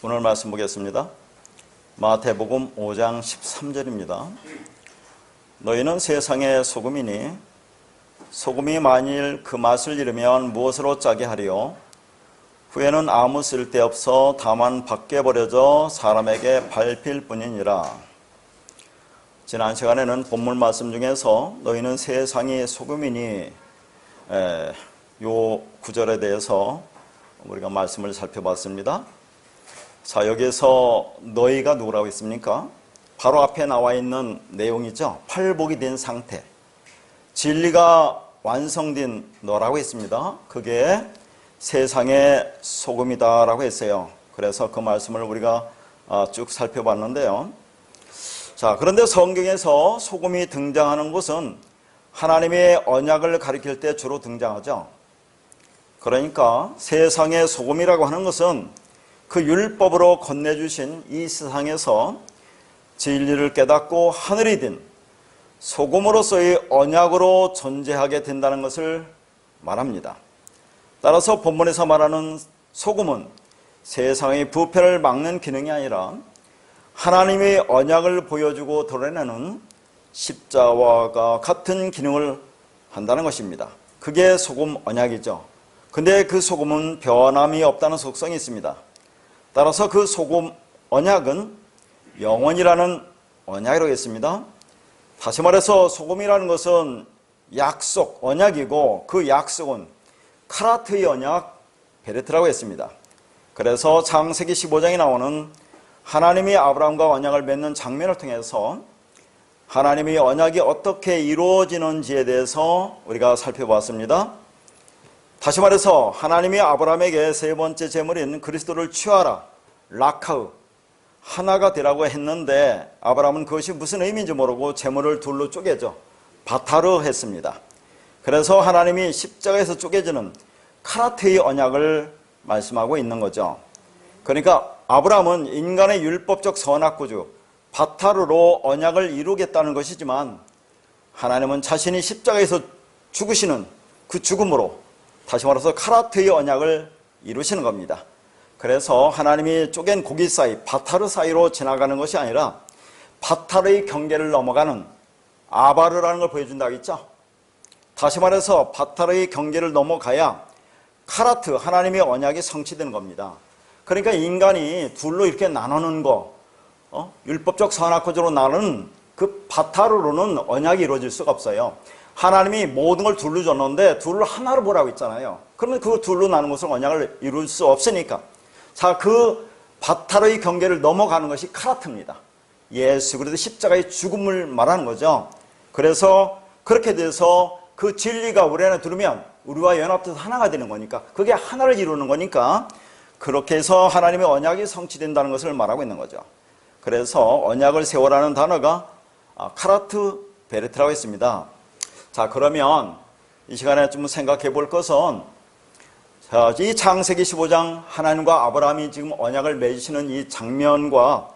오늘 말씀 보겠습니다. 마태복음 5장 13절입니다. 너희는 세상의 소금이니 소금이 만일 그 맛을 잃으면 무엇으로 짜게 하리요? 후에는 아무 쓸데없어 다만 밖에 버려져 사람에게 밟힐 뿐이니라. 지난 시간에는 본문 말씀 중에서 너희는 세상의 소금이니 요 구절에 대해서 우리가 말씀을 살펴봤습니다. 자, 여기에서 너희가 누구라고 했습니까? 바로 앞에 나와 있는 내용이죠. 팔복이 된 상태, 진리가 완성된 너라고 했습니다. 그게 세상의 소금이다라고 했어요. 그래서 그 말씀을 우리가 쭉 살펴봤는데요. 자, 그런데 성경에서 소금이 등장하는 곳은 하나님의 언약을 가리킬 때 주로 등장하죠. 그러니까 세상의 소금이라고 하는 것은 그 율법으로 건네주신 이 세상에서 진리를 깨닫고 하늘이 든 소금으로서의 언약으로 존재하게 된다는 것을 말합니다. 따라서 본문에서 말하는 소금은 세상의 부패를 막는 기능이 아니라 하나님의 언약을 보여주고 드러내는 십자와가 같은 기능을 한다는 것입니다. 그게 소금 언약이죠. 근데 그 소금은 변함이 없다는 속성이 있습니다. 따라서 그 소금 언약은 영원이라는 언약이라고 했습니다. 다시 말해서 소금이라는 것은 약속, 언약이고 그 약속은 카라트의 언약, 베레트라고 했습니다. 그래서 창세기 15장에 나오는 하나님이 아브라함과 언약을 맺는 장면을 통해서 하나님의 언약이 어떻게 이루어지는지에 대해서 우리가 살펴봤습니다. 다시 말해서 하나님이 아브라함에게 세 번째 제물인 그리스도를 취하라, 라카흐, 하나가 되라고 했는데 아브라함은 그것이 무슨 의미인지 모르고 제물을 둘로 쪼개죠. 바타르 했습니다. 그래서 하나님이 십자가에서 쪼개지는 카라테의 언약을 말씀하고 있는 거죠. 그러니까 아브라함은 인간의 율법적 선악구주 바타르로 언약을 이루겠다는 것이지만 하나님은 자신이 십자가에서 죽으시는 그 죽음으로 다시 말해서 카라테의 언약을 이루시는 겁니다. 그래서 하나님이 쪼갠 고기 사이, 바타르 사이로 지나가는 것이 아니라 바타르의 경계를 넘어가는 아바르라는 걸 보여준다고 했죠. 다시 말해서 바타르의 경계를 넘어가야 카라트, 하나님의 언약이 성취되는 겁니다. 그러니까 인간이 둘로 이렇게 나누는 거, 율법적 선악구주로 나누는 그 바타르로는 언약이 이루어질 수가 없어요. 하나님이 모든 걸 둘로 줬는데 둘을 하나로 보라고 했잖아요. 그러면 그 둘로 나눈 것을 언약을 이룰 수 없으니까. 자, 그 바타르의 경계를 넘어가는 것이 카라트입니다. 예수 그리스도 십자가의 죽음을 말하는 거죠. 그래서 그렇게 돼서 그 진리가 우리 안에 들으면 우리와 연합돼서 하나가 되는 거니까, 그게 하나를 이루는 거니까 그렇게 해서 하나님의 언약이 성취된다는 것을 말하고 있는 거죠. 그래서 언약을 세워라는 단어가 카라트 베레트라고 했습니다. 자, 그러면 이 시간에 좀 생각해 볼 것은, 자, 이 창세기 15장 하나님과 아브라함이 지금 언약을 맺으시는 이 장면과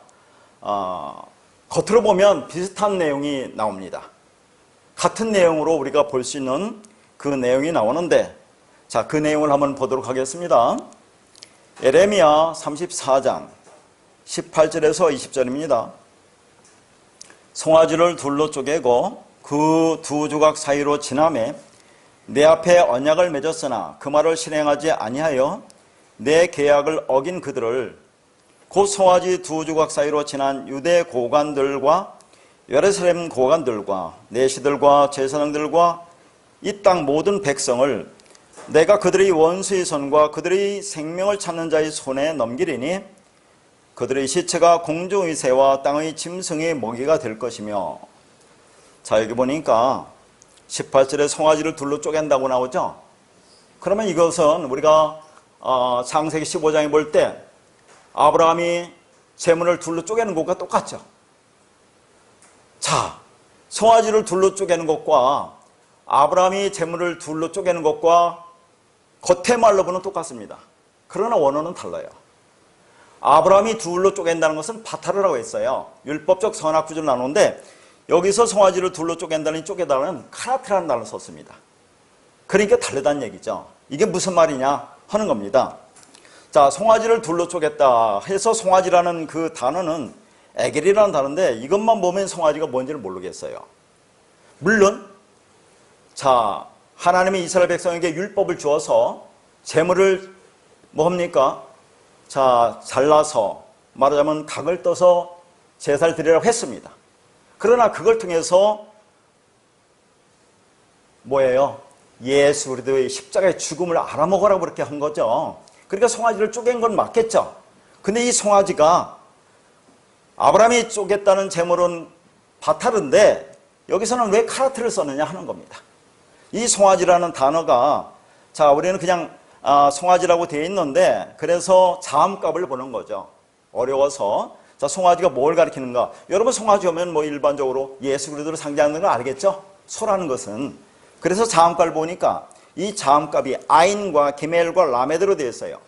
겉으로 보면 비슷한 내용이 나옵니다. 같은 내용으로 우리가 볼 수 있는 그 내용이 나오는데, 자, 그 내용을 한번 보도록 하겠습니다. 에레미야 34장 18절에서 20절입니다. 송아지를 둘로 쪼개고 그 두 조각 사이로 지나매 내 앞에 언약을 맺었으나 그 말을 실행하지 아니하여 내 계약을 어긴 그들을, 곧 송아지 두 조각 사이로 지난 유대 고관들과 예루살렘 고관들과 내시들과 제사장들과 이 땅 모든 백성을 내가 그들의 원수의 손과 그들의 생명을 찾는 자의 손에 넘기리니 그들의 시체가 공중의 새와 땅의 짐승의 먹이가 될 것이며. 자, 여기 보니까 18절에 송아지를 둘로 쪼갠다고 나오죠. 그러면 이것은 우리가 창세기 15장에 볼 때 아브라함이 제물을 둘로 쪼개는 것과 똑같죠. 자, 송아지를 둘로 쪼개는 것과 아브라함이 제물을 둘로 쪼개는 것과 겉의 말로 보면 똑같습니다. 그러나 원어는 달라요. 아브라함이 둘로 쪼갠다는 것은 바타르라고 했어요. 율법적 선악구주를 나누는데 여기서 송아지를 둘로 쪼갠다는 쪼개다는 카라트라는 단어를 썼습니다. 그러니까 다르다는 얘기죠. 이게 무슨 말이냐 하는 겁니다. 자, 송아지를 둘로 쪼갰다 해서 송아지라는 그 단어는 에겔이라는 단어인데 이것만 보면 송아지가 뭔지를 모르겠어요. 물론 자, 하나님이 이스라엘 백성에게 율법을 주어서 제물을 뭡니까? 자, 잘라서 말하자면 각을 떠서 제사를 드리라고 했습니다. 그러나 그걸 통해서 뭐예요? 예수 그리스도의 십자가의 죽음을 알아먹으라고 그렇게 한 거죠. 그러니까 송아지를 쪼갠 건 맞겠죠. 근데 이 송아지가 아브라함이 쪼갰다는 제물은 바타르인데 여기서는 왜 카라트를 썼느냐 하는 겁니다. 이 송아지라는 단어가 자, 우리는 그냥 송아지라고 되어 있는데 그래서 자음값을 보는 거죠. 어려워서. 자, 송아지가 뭘 가리키는가? 여러분 송아지 오면 뭐 일반적으로 예수 그리스도를 상징하는 걸 알겠죠? 소라는 것은. 그래서 자음값을 보니까 이 자음값이 아인과 기멜과 라메드로 되어 있어요.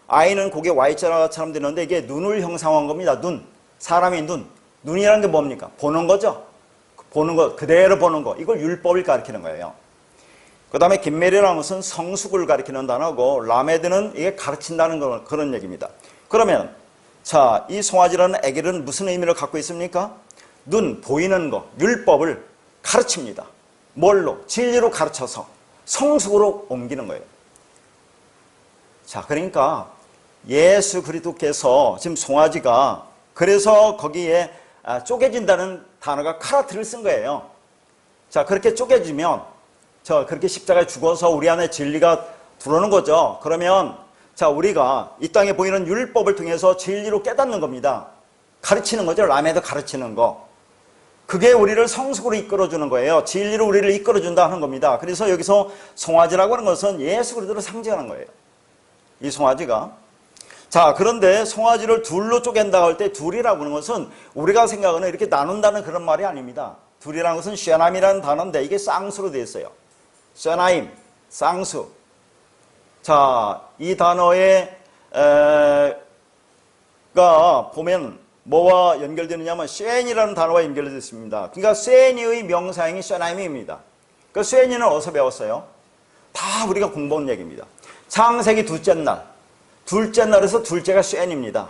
아인은 고개 Y자처럼 되는데 이게 눈을 형상화한 겁니다. 눈. 사람의 눈. 눈이라는 게 뭡니까? 보는 거죠. 보는 거, 그대로 보는 거. 이걸 율법을 가리키는 거예요. 그 다음에 김멜이라는 것은 성숙을 가리키는 단어고 라메드는 이게 가르친다는 그런 얘기입니다. 그러면 자, 이 송아지라는 에겔은 무슨 의미를 갖고 있습니까? 눈, 보이는 거, 율법을 가르칩니다. 뭘로? 진리로 가르쳐서 성숙으로 옮기는 거예요. 자, 그러니까 예수 그리스도께서 지금 송아지가 그래서 거기에 쪼개진다는 단어가 카라트를 쓴 거예요. 자, 그렇게 쪼개지면 그렇게 십자가에 죽어서 우리 안에 진리가 들어오는 거죠. 그러면 자, 우리가 이 땅에 보이는 율법을 통해서 진리로 깨닫는 겁니다. 가르치는 거죠. 라메도 가르치는 거. 그게 우리를 성숙으로 이끌어주는 거예요. 진리로 우리를 이끌어준다 하는 겁니다. 그래서 여기서 송아지라고 하는 것은 예수 그리스도를 상징하는 거예요. 이 송아지가. 자, 그런데 송아지를 둘로 쪼갠다 할 때 둘이라고 하는 것은 우리가 생각하는 이렇게 나눈다는 그런 말이 아닙니다. 둘이라는 것은 쉐나임이라는 단어인데 이게 쌍수로 되어 있어요. 쉐나임, 쌍수. 자, 이 단어에 가 보면 뭐와 연결되느냐면 쉐인이라는 단어와 연결되어 있습니다. 그러니까 쉐인의 명사형이 쉐나임입니다. 그 쉐인은 어디서 배웠어요? 다 우리가 공부한 얘기입니다. 창세기 둘째 날에서 둘째가 쉐인입니다.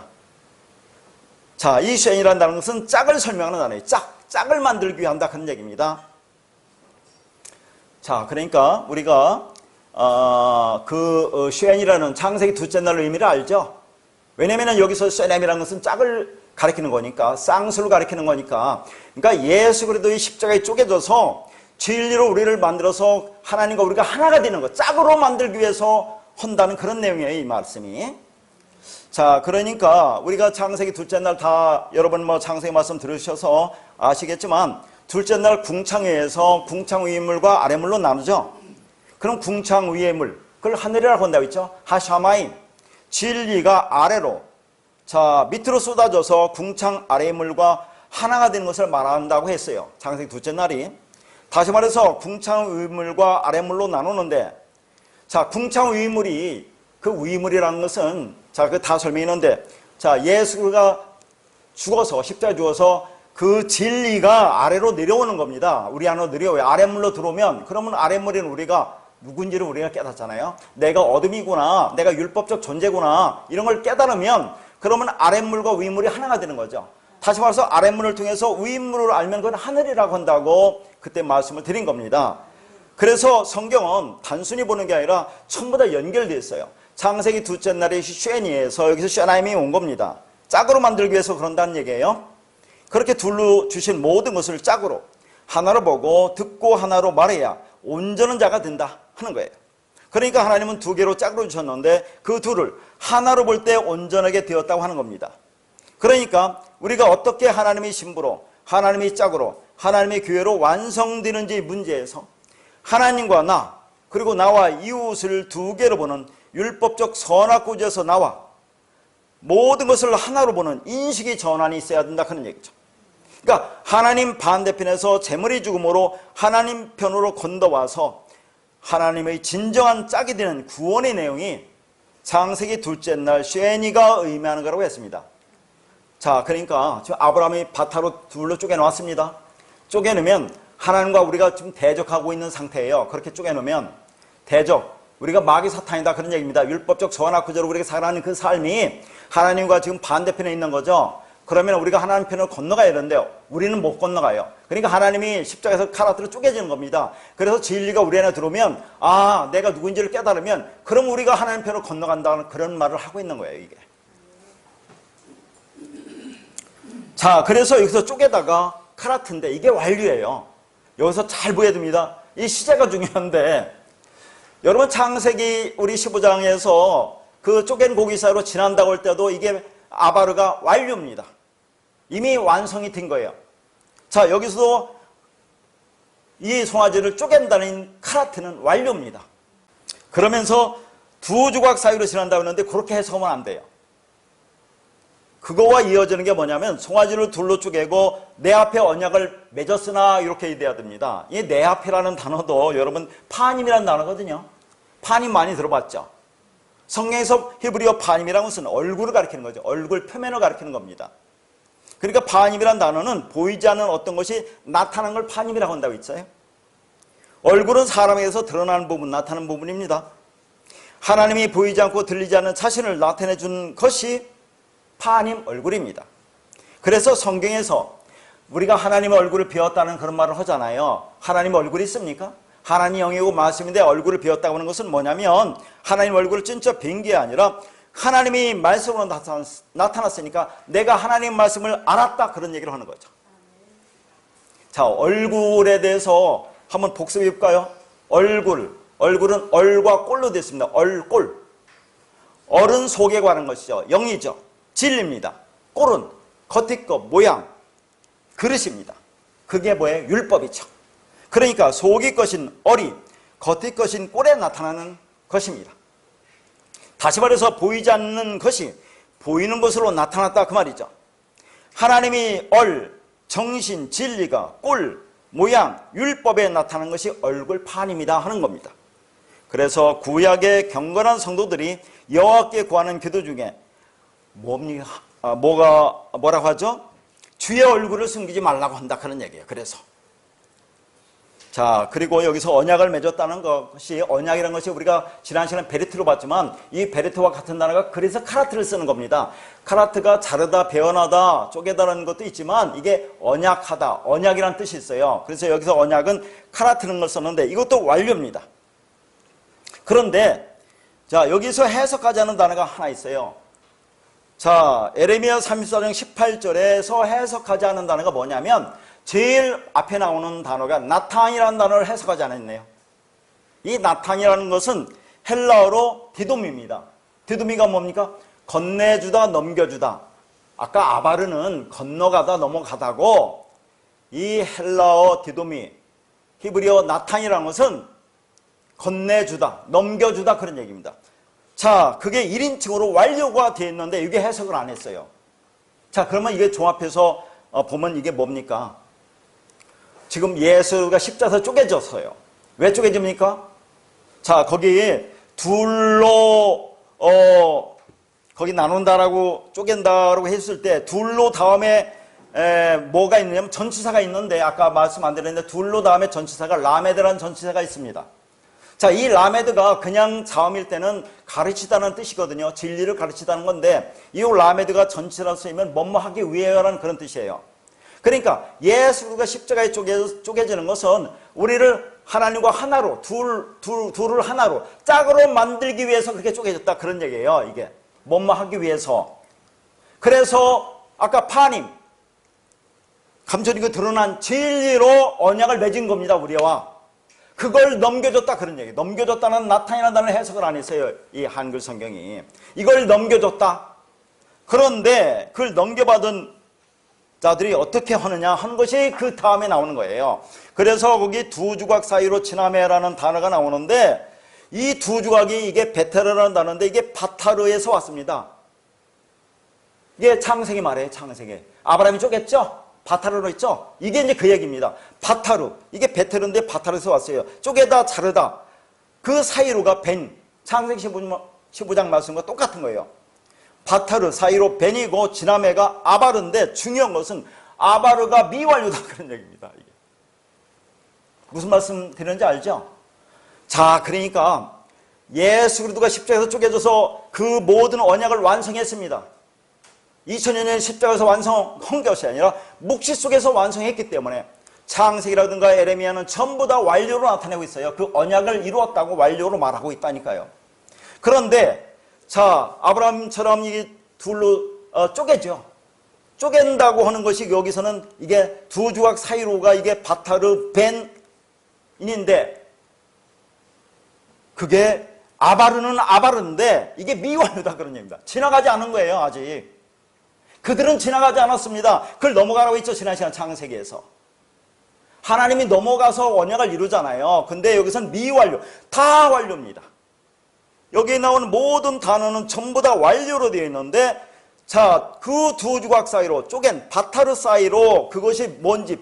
자, 이 쉐인이라는 단어는 것은 짝을 설명하는 단어예요. 짝을 만들기 위한다 그런 얘기입니다. 자, 그러니까 우리가 쉐인이라는 창세기 둘째 날의 의미를 알죠? 왜냐면 여기서 쉐넴이라는 것은 짝을 가리키는 거니까, 쌍수를 가리키는 거니까. 그러니까 예수 그리스도의 십자가에 쪼개져서 진리로 우리를 만들어서 하나님과 우리가 하나가 되는 것, 짝으로 만들기 위해서 한다는 그런 내용이에요, 이 말씀이. 자, 그러니까 우리가 창세기 둘째 날 다 여러분 뭐 창세기 말씀 들으셔서 아시겠지만 둘째 날 궁창회에서 궁창 위의 물과 아래 물로 나누죠. 그럼 궁창 위의 물, 그걸 하늘이라고 한다고 했죠. 하샤마임, 진리가 아래로, 자, 밑으로 쏟아져서 궁창 아래의 물과 하나가 되는 것을 말한다고 했어요. 창세기 둘째 날이. 다시 말해서 궁창 위의 물과 아래 물로 나누는데, 자, 궁창 위의 물이, 그 위의 물이라는 것은, 자, 그 다 설명했는데, 자, 예수가 죽어서, 십자가에 죽어서 그 진리가 아래로 내려오는 겁니다. 우리 안으로 내려와요. 아랫물로 들어오면, 그러면 아랫물에는 우리가 누군지를 우리가 깨닫잖아요. 내가 어둠이구나, 내가 율법적 존재구나, 이런 걸 깨달으면 그러면 아랫물과 윗물이 하나가 되는 거죠. 다시 말해서 아랫물을 통해서 윗물을 알면 그건 하늘이라고 한다고 그때 말씀을 드린 겁니다. 그래서 성경은 단순히 보는 게 아니라 전부 다 연결되어 있어요. 창세기 둘째 날에 쉐니에서 여기서 쉐나임이 온 겁니다. 짝으로 만들기 위해서 그런다는 얘기예요. 그렇게 둘로 주신 모든 것을 짝으로 하나로 보고 듣고 하나로 말해야 온전한 자가 된다 하는 거예요. 그러니까 하나님은 두 개로 짝으로 주셨는데 그 둘을 하나로 볼 때 온전하게 되었다고 하는 겁니다. 그러니까 우리가 어떻게 하나님의 신부로, 하나님의 짝으로, 하나님의 교회로 완성되는지 문제에서 하나님과 나, 그리고 나와 이웃을 두 개로 보는 율법적 선악구조에서 나와 모든 것을 하나로 보는 인식의 전환이 있어야 된다 하는 얘기죠. 그러니까 하나님 반대편에서 재물의 죽음으로 하나님 편으로 건너와서 하나님의 진정한 짝이 되는 구원의 내용이 창세기 둘째 날 쉐니가 의미하는 거라고 했습니다. 자, 그러니까 지금 아브라함이 바타로 둘로 쪼개놓았습니다. 쪼개놓으면 하나님과 우리가 지금 대적하고 있는 상태예요. 그렇게 쪼개놓으면 대적, 우리가 마귀 사탄이다 그런 얘기입니다. 율법적 전악구제로 우리가 살아가는 그 삶이 하나님과 지금 반대편에 있는 거죠. 그러면 우리가 하나님 편을 건너가야 되는데요. 우리는 못 건너가요. 그러니까 하나님이 십자가에서 카라트로 쪼개지는 겁니다. 그래서 진리가 우리 안에 들어오면 아 내가 누구인지를 깨달으면 그럼 우리가 하나님 편을 건너간다는 그런 말을 하고 있는 거예요. 이게. 자, 그래서 여기서 쪼개다가 카라트인데 이게 완류예요. 여기서 잘 보여야 됩니다. 이 시제가 중요한데 여러분 창세기 우리 15장에서 그 쪼갠 고기 사이로 지난다고 할 때도 이게 아바르가 완류입니다. 이미 완성이 된 거예요. 자, 여기서도 이 송아지를 쪼갠다는 카라트는 완료입니다. 그러면서 두 조각 사이로 지난다고 했는데 그렇게 해석하면 안 돼요. 그거와 이어지는 게 뭐냐면 송아지를 둘로 쪼개고 내 앞에 언약을 맺었으나 이렇게 돼야 됩니다. 이 내 앞이라는 단어도 여러분 파님이라는 단어거든요. 파님 많이 들어봤죠? 성경에서 히브리어 파님이라는 것은 얼굴을 가리키는 거죠. 얼굴 표면을 가리키는 겁니다. 그러니까 파님이라는 단어는 보이지 않는 어떤 것이 나타나는 걸 파님이라고 한다고 했어요. 얼굴은 사람에게서 드러나는 부분, 나타나는 부분입니다. 하나님이 보이지 않고 들리지 않는 자신을 나타내 준 것이 파님 얼굴입니다. 그래서 성경에서 우리가 하나님의 얼굴을 비웠다는 그런 말을 하잖아요. 하나님 얼굴이 있습니까? 하나님 영이고 말씀인데 얼굴을 비웠다고 하는 것은 뭐냐면 하나님 얼굴을 진짜 뵌 게 아니라 하나님이 말씀으로 나타났으니까 내가 하나님 말씀을 알았다 그런 얘기를 하는 거죠. 자, 얼굴에 대해서 한번 복습해 볼까요? 얼굴은 얼과 꼴로 되어 있습니다. 얼꼴. 얼은 속에 관한 것이죠. 영이죠. 진리입니다. 꼴은 겉의 것, 모양, 그릇입니다. 그게 뭐예요? 율법이죠. 그러니까 속의 것인 얼이 겉의 것인 꼴에 나타나는 것입니다. 다시 말해서 보이지 않는 것이 보이는 것으로 나타났다 그 말이죠. 하나님이 얼, 정신, 진리가 꼴, 모양, 율법에 나타나는 것이 얼굴 판입니다 하는 겁니다. 그래서 구약의 경건한 성도들이 여호와께 구하는 기도 중에 뭐라고 하죠? 주의 얼굴을 숨기지 말라고 한다 그런 얘기예요. 그래서 자, 그리고 여기서 언약을 맺었다는 것이 언약이라는 것이 우리가 지난 시간에 베르트로 봤지만 이 베르트와 같은 단어가 그래서 카라트를 쓰는 겁니다. 카라트가 자르다, 베어나다, 쪼개다라는 것도 있지만 이게 언약하다, 언약이라는 뜻이 있어요. 그래서 여기서 언약은 카라트는 걸 썼는데 이것도 완료입니다. 그런데 자, 여기서 해석하지 않은 단어가 하나 있어요. 자, 에레미야 34장 18절에서 해석하지 않은 단어가 뭐냐면 제일 앞에 나오는 단어가 나탄이라는 단어를 해석하지 않았네요. 이 나탄이라는 것은 헬라어로 디도미입니다. 디도미가 뭡니까? 건네주다, 넘겨주다. 아까 아바르는 건너가다, 넘어가다고 이 헬라어 디도미, 히브리어 나탄이라는 것은 건네주다, 넘겨주다 그런 얘기입니다. 자, 그게 1인칭으로 완료가 되어 있는데 이게 해석을 안 했어요. 자, 그러면 이게 종합해서 보면 이게 뭡니까? 지금 예수가 십자가에서 쪼개졌어요. 왜 쪼개집니까? 자, 거기 둘로 거기 나눈다라고 쪼갠다라고 했을 때 둘로 다음에 뭐가 있냐면 전치사가 있는데 아까 말씀 안 드렸는데 둘로 다음에 전치사가 라메드라는 전치사가 있습니다. 자, 이 라메드가 그냥 자음일 때는 가르치다는 뜻이거든요. 진리를 가르치다는 건데 이 라메드가 전치사로 쓰이면 뭐뭐 하기 위해라는 그런 뜻이에요. 그러니까 예수가 십자가에 쪼개지는 것은 우리를 하나님과 하나로 둘을 하나로 짝으로 만들기 위해서 그렇게 쪼개졌다 그런 얘기예요. 이게 뭐뭐 하기 위해서. 그래서 아까 파님 감춰지고 드러난 진리로 언약을 맺은 겁니다. 우리와 그걸 넘겨줬다 그런 얘기. 넘겨줬다는 나타나는 단어를 해석을 안 했어요. 이 한글 성경이 이걸 넘겨줬다. 그런데 그걸 넘겨받은 자들이 어떻게 하느냐 하는 것이 그 다음에 나오는 거예요. 그래서 거기 두 조각 사이로 지나매라는 단어가 나오는데 이 두 조각이 이게 베테르라는 단어인데 이게 바타르에서 왔습니다. 이게 창세기 말이에요. 창세기. 아브라함이 쪼갰죠? 바타르로 있죠? 이게 이제 그 얘기입니다. 바타르. 이게 베테르인데 바타르에서 왔어요. 쪼개다, 자르다. 그 사이로가 벤. 창세기 15장 말씀과 똑같은 거예요. 바타르 사이로 벤이고 지나메가 아바르인데 중요한 것은 아바르가 미완료다 그런 얘기입니다. 이게. 무슨 말씀 드리는지 알죠? 자, 그러니까 예수 그리스도가 십자가에서 쪼개져서 그 모든 언약을 완성했습니다. 2000년 전 십자가에서 완성한 것이 아니라 묵시 속에서 완성했기 때문에 창세기라든가 에레미야는 전부 다 완료로 나타내고 있어요. 그 언약을 이루었다고 완료로 말하고 있다니까요. 그런데 자, 아브라함처럼 이게 둘로 쪼개죠. 쪼갠다고 하는 것이 여기서는 이게 두 조각 사이로가 이게 바타르 벤인인데, 그게 아바르는 아바르인데 이게 미완료다 그런 얘기입니다. 지나가지 않은 거예요. 아직 그들은 지나가지 않았습니다. 그걸 넘어가라고 했죠. 지난 시간 창세기에서 하나님이 넘어가서 언약을 이루잖아요. 근데 여기서는 미완료, 다 완료입니다. 여기에 나오는 모든 단어는 전부 다 완료로 되어 있는데, 자, 그 두 조각 사이로 쪼갠 바타르 사이로 그것이 뭔지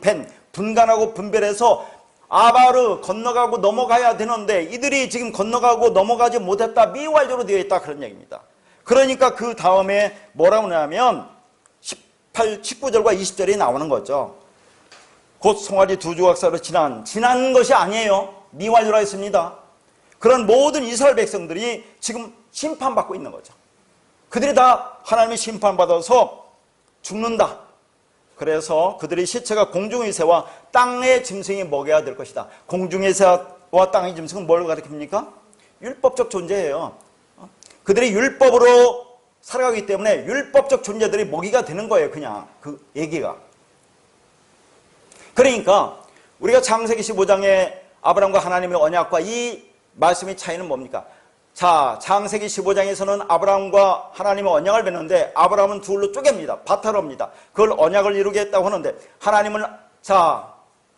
분간하고 분별해서 아바르 건너가고 넘어가야 되는데 이들이 지금 건너가고 넘어가지 못했다, 미완료로 되어 있다 그런 얘기입니다. 그러니까 그 다음에 뭐라고 하냐면 19절과 20절이 나오는 거죠. 곧 송아지 두 조각 사이로 지난 것이 아니에요. 미완료라 했습니다. 그런 모든 이스라엘 백성들이 지금 심판받고 있는 거죠. 그들이 다 하나님의 심판받아서 죽는다. 그래서 그들의 시체가 공중의 새와 땅의 짐승이 먹여야 될 것이다. 공중의 새와 땅의 짐승은 뭘 가리킵니까? 율법적 존재예요. 그들이 율법으로 살아가기 때문에 율법적 존재들이 먹이가 되는 거예요. 그냥 그 얘기가. 그러니까 우리가 창세기 15장에 아브라함과 하나님의 언약과 이 말씀의 차이는 뭡니까? 자, 창세기 15장에서는 아브라함과 하나님의 언약을 맺는데 아브라함은 둘로 쪼갭니다. 바타르입니다. 그걸 언약을 이루겠다고 하는데 하나님은 자,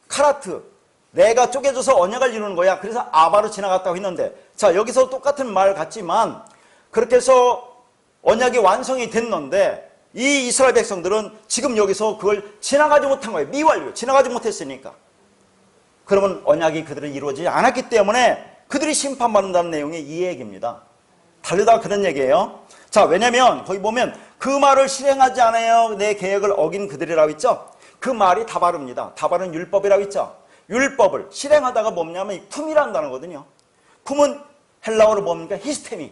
카라트, 내가 쪼개져서 언약을 이루는 거야. 그래서 아바로 지나갔다고 했는데, 자, 여기서 똑같은 말 같지만 그렇게 해서 언약이 완성이 됐는데 이 이스라엘 백성들은 지금 여기서 그걸 지나가지 못한 거예요. 미완료, 지나가지 못했으니까. 그러면 언약이 그들을 이루어지지 않았기 때문에 그들이 심판받는다는 내용이 이 얘기입니다. 다르다 그런 얘기예요. 자, 왜냐면 거기 보면 그 말을 실행하지 않아요. 내 계획을 어긴 그들이라고 있죠. 그 말이 다바르입니다. 다바르는 율법이라고 있죠. 율법을 실행하다가 뭐냐면 쿰이라는 단어거든요. 쿰은 헬라어로 뭡니까? 히스테미,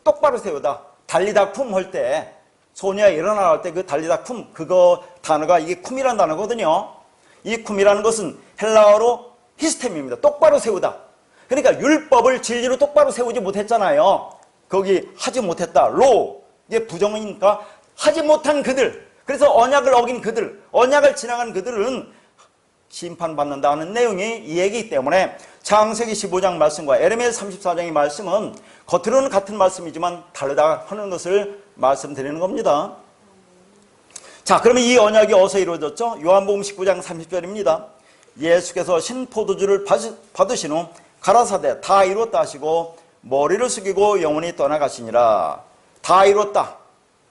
똑바로 세우다. 달리다 쿰 할 때, 소녀가 일어나 할 때 그 달리다 쿰, 그거 단어가 이게 쿰이라는 단어거든요. 이 쿰이라는 것은 헬라어로 히스테미입니다. 똑바로 세우다. 그러니까 율법을 진리로 똑바로 세우지 못했잖아요. 거기 하지 못했다. 로, 이게 부정이니까 하지 못한 그들, 그래서 언약을 어긴 그들, 언약을 지나간 그들은 심판받는다는 내용이 이 얘기이기 때문에 창세기 15장 말씀과 에레미야 34장의 말씀은 겉으로는 같은 말씀이지만 다르다 하는 것을 말씀드리는 겁니다. 자, 그러면 이 언약이 어디서 이루어졌죠? 요한복음 19장 30절입니다. 예수께서 신포도주를 받으신 후 가라사대 다 이루었다 하시고 머리를 숙이고 영원히 떠나가시니라. 다 이루었다.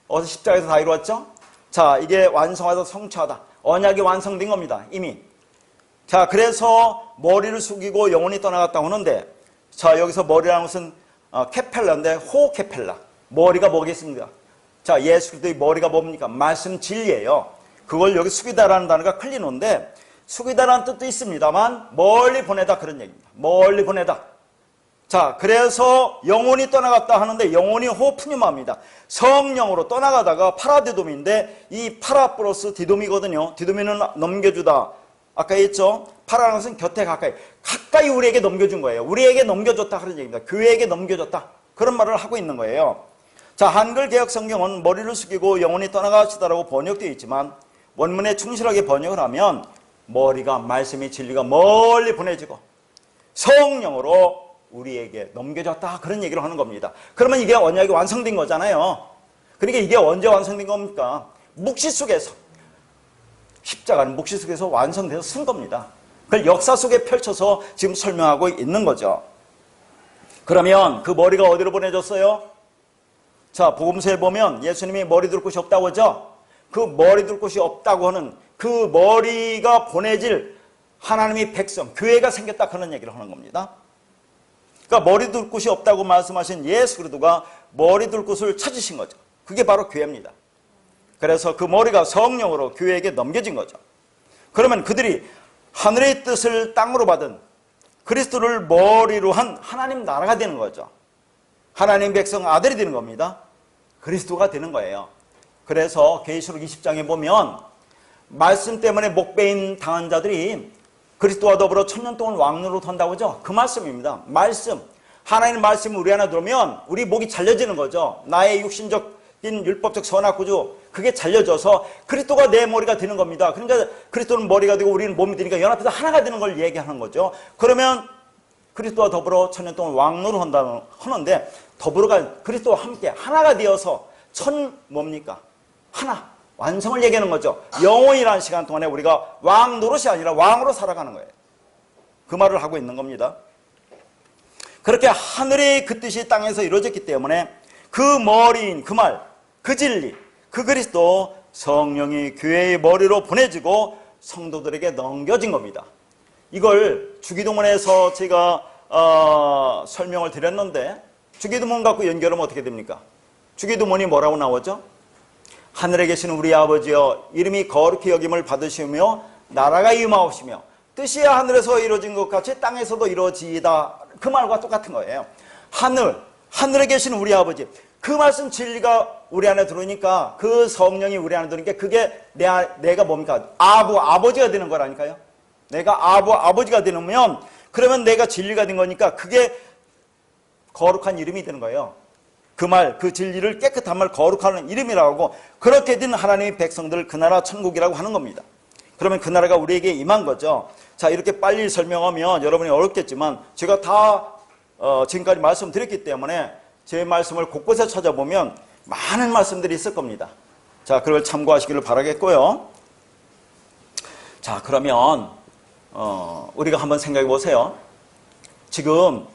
어디서 십자가에서 다 이루었죠? 자, 이게 완성하다, 성취하다. 언약이 완성된 겁니다. 이미. 자, 그래서 머리를 숙이고 영원히 떠나갔다고 하는데, 자, 여기서 머리라는 것은 케펠라인데 호케펠라. 머리가 뭐겠습니까? 자, 예수 그리스도의 머리가 뭡니까? 말씀 진리예요. 그걸 여기 숙이다라는 단어가 클리노인데, 숙이다라는 뜻도 있습니다만 멀리 보내다 그런 얘기입니다. 멀리 보내다. 자, 그래서 영혼이 떠나갔다 하는데 영혼이 호프뉴마입니다. 성령으로 떠나가다가 파라디돔인데 이 파라 플러스 디돔이거든요. 디돔이는 넘겨주다. 아까 했죠? 파라라는 것은 곁에 가까이 우리에게 넘겨준 거예요. 우리에게 넘겨줬다 그런 얘기입니다. 교회에게 넘겨줬다. 그런 말을 하고 있는 거예요. 자, 한글 개역 성경은 머리를 숙이고 영혼이 떠나가시다라고 번역되어 있지만 원문에 충실하게 번역을 하면 머리가, 말씀의 진리가 멀리 보내지고 성령으로 우리에게 넘겨졌다 그런 얘기를 하는 겁니다. 그러면 이게 언약이 완성된 거잖아요. 그러니까 이게 언제 완성된 겁니까? 묵시 속에서, 십자가는 묵시 속에서 완성돼서 쓴 겁니다. 그걸 역사 속에 펼쳐서 지금 설명하고 있는 거죠. 그러면 그 머리가 어디로 보내졌어요? 자, 복음서에 보면 예수님이 머리 둘 곳이 없다고 하죠. 그 머리 둘 곳이 없다고 하는 그 머리가 보내질 하나님의 백성, 교회가 생겼다 그런 얘기를 하는 겁니다. 그러니까 머리 둘 곳이 없다고 말씀하신 예수 그리스도가 머리 둘 곳을 찾으신 거죠. 그게 바로 교회입니다. 그래서 그 머리가 성령으로 교회에게 넘겨진 거죠. 그러면 그들이 하늘의 뜻을 땅으로 받은 그리스도를 머리로 한 하나님 나라가 되는 거죠. 하나님 백성 아들이 되는 겁니다. 그리스도가 되는 거예요. 그래서 계시록 20장에 보면 말씀 때문에 목베인 당한 자들이 그리스도와 더불어 천년 동안 왕노릇 한다고 하죠. 그 말씀입니다. 말씀. 하나님의 말씀이 우리 안에 들어오면 우리 목이 잘려지는 거죠. 나의 육신적인 율법적 선악구조, 그게 잘려져서 그리스도가 내 머리가 되는 겁니다. 그러니까 그리스도는 머리가 되고 우리는 몸이 되니까 연합해서 하나가 되는 걸 얘기하는 거죠. 그러면 그리스도와 더불어 천년 동안 왕노릇 하는데, 더불어가 그리스도와 함께 하나가 되어서 뭡니까? 하나, 완성을 얘기하는 거죠. 영원이라는 시간 동안에 우리가 왕 노릇이 아니라 왕으로 살아가는 거예요. 그 말을 하고 있는 겁니다. 그렇게 하늘의 그 뜻이 땅에서 이루어졌기 때문에 그 머리인 그 말, 그 진리, 그 그리스도 성령이 교회의 머리로 보내지고 성도들에게 넘겨진 겁니다. 이걸 주기도문에서 제가 설명을 드렸는데, 주기도문 갖고 연결하면 어떻게 됩니까? 주기도문이 뭐라고 나오죠? 하늘에 계신 우리 아버지여, 이름이 거룩히 여김을 받으시며 나라가 임하옵시며 뜻이 하늘에서 이루어진 것 같이 땅에서도 이루어지이다. 그 말과 똑같은 거예요. 하늘에 계신 우리 아버지, 그 말씀 진리가 우리 안에 들어오니까, 그 성령이 우리 안에 들어오니까 그게 내가 뭡니까? 아버지가 되는 거라니까요. 내가 아버지가 되면, 그러면 내가 진리가 된 거니까 그게 거룩한 이름이 되는 거예요. 그 말, 그 진리를 깨끗한 말, 거룩한 이름이라고 하고, 그렇게 된 하나님의 백성들, 그 나라 천국이라고 하는 겁니다. 그러면 그 나라가 우리에게 임한 거죠. 자, 이렇게 빨리 설명하면 여러분이 어렵겠지만, 제가 다 지금까지 말씀드렸기 때문에 제 말씀을 곳곳에 찾아보면 많은 말씀들이 있을 겁니다. 자, 그걸 참고하시기를 바라겠고요. 자, 그러면 우리가 한번 생각해 보세요. 지금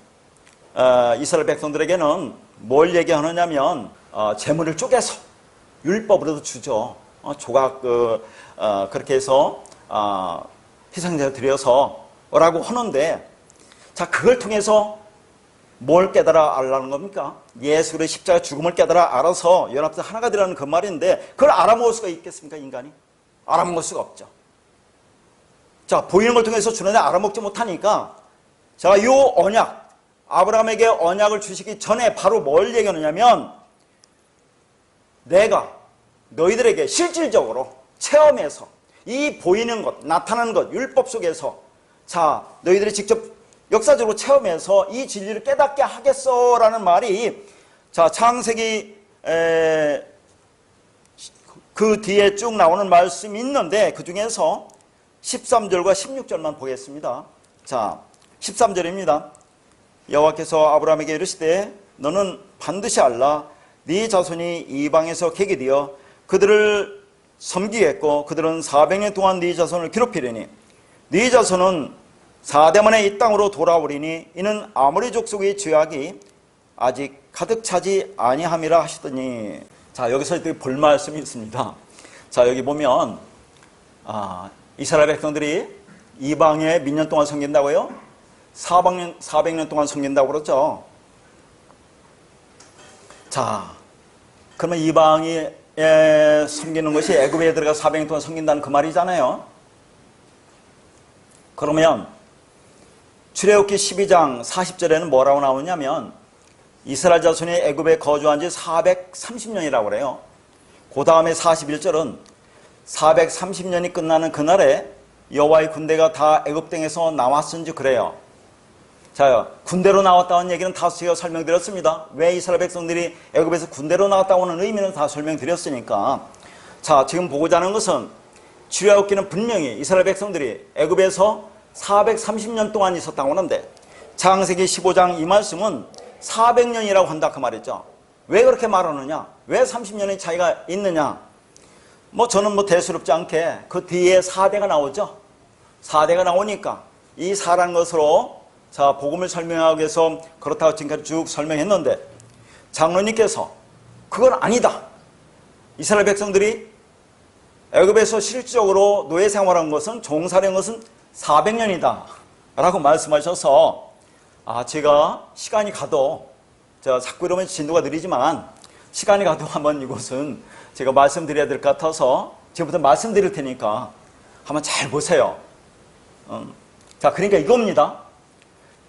이스라엘 백성들에게는 뭘 얘기하느냐면, 재물을 쪼개서 율법으로도 주죠. 조각 그렇게 해서 희생제를 드려서 라고 하는데, 자, 그걸 통해서 뭘 깨달아 알라는 겁니까? 예수 그리스도의 십자가 죽음을 깨달아 알아서 연합해서 하나가 되라는 그 말인데, 그걸 알아먹을 수가 있겠습니까, 인간이? 알아먹을 수가 없죠. 자, 보이는 걸 통해서 주는데 알아먹지 못하니까, 자, 이 언약, 아브라함에게 언약을 주시기 전에 바로 뭘 얘기하느냐면, 내가 너희들에게 실질적으로 체험해서 이 보이는 것, 나타나는 것, 율법 속에서, 자, 너희들이 직접 역사적으로 체험해서 이 진리를 깨닫게 하겠어라는 말이, 자, 창세기 그 뒤에 쭉 나오는 말씀이 있는데, 그 중에서 13절과 16절만 보겠습니다. 자, 13절입니다. 여호와께서 아브라함에게 이르시되 너는 반드시 알라. 네 자손이 이방에서 객이 되어 그들을 섬기겠고 그들은 400년 동안 네 자손을 괴롭히려니 네 자손은 4대 만에 이 땅으로 돌아오리니 이는 아모리 족속의 죄악이 아직 가득 차지 아니함이라 하시더니, 자, 여기서 볼 말씀이 있습니다. 자, 여기 보면 이스라엘 백성들이 이방에 몇 년 동안 섬긴다고요? 400년 동안 섬긴다고 그러죠. 자, 그러면 이방이 섬기는 것이 애굽에 들어가 400년 동안 섬긴다는 그 말이잖아요. 그러면 출애굽기 12장 40절에는 뭐라고 나오냐면, 이스라엘 자손이 애굽에 거주한 지 430년이라고 그래요. 그 다음에 41절은 430년이 끝나는 그날에 여호와의 군대가 다 애굽 땅에서 나왔은지 그래요. 자, 군대로 나왔다는 얘기는 다 제가 설명드렸습니다. 왜 이스라엘 백성들이 애굽에서 군대로 나왔다고 하는 의미는 다 설명드렸으니까. 자, 지금 보고자 하는 것은 출애굽기는 분명히 이스라엘 백성들이 애굽에서 430년 동안 있었다고 하는데, 창세기 15장 이 말씀은 400년이라고 한다 그 말이죠. 왜 그렇게 말하느냐? 왜 30년의 차이가 있느냐? 저는 대수롭지 않게 그 뒤에 4대가 나오죠. 4대가 나오니까 이 4라는 것으로, 자, 복음을 설명하기 위해서 그렇다고 지금까지 쭉 설명했는데, 장로님께서 그건 아니다. 이스라엘 백성들이 애굽에서 실질적으로 노예 생활한 것은, 종살이한 것은 400년이다 라고 말씀하셔서, 제가 시간이 가도, 제가 자꾸 이러면 진도가 느리지만 시간이 가도 한번 이곳은 제가 말씀드려야 될 것 같아서 지금부터 말씀드릴 테니까 한번 잘 보세요. 자, 그러니까 이겁니다.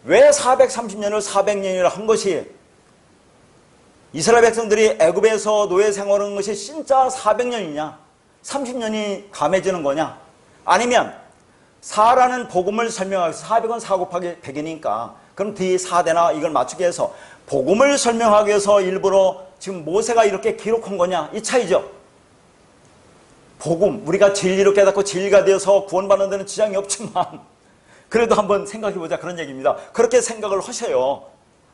왜 430년을 400년이라 한 것이 이스라엘 백성들이 애굽에서 노예 생활하는 것이 진짜 400년이냐 30년이 감해지는 거냐, 아니면 4라는 복음을 설명하기 위해서 400은 4 곱하기 100이니까 그럼 뒤 4대나 이걸 맞추기 위해서 복음을 설명하기 위해서 일부러 지금 모세가 이렇게 기록한 거냐, 이 차이죠. 복음, 우리가 진리를 깨닫고 진리가 되어서 구원받는 데는 지장이 없지만 그래도 한번 생각해보자, 그런 얘기입니다. 그렇게 생각을 하셔요.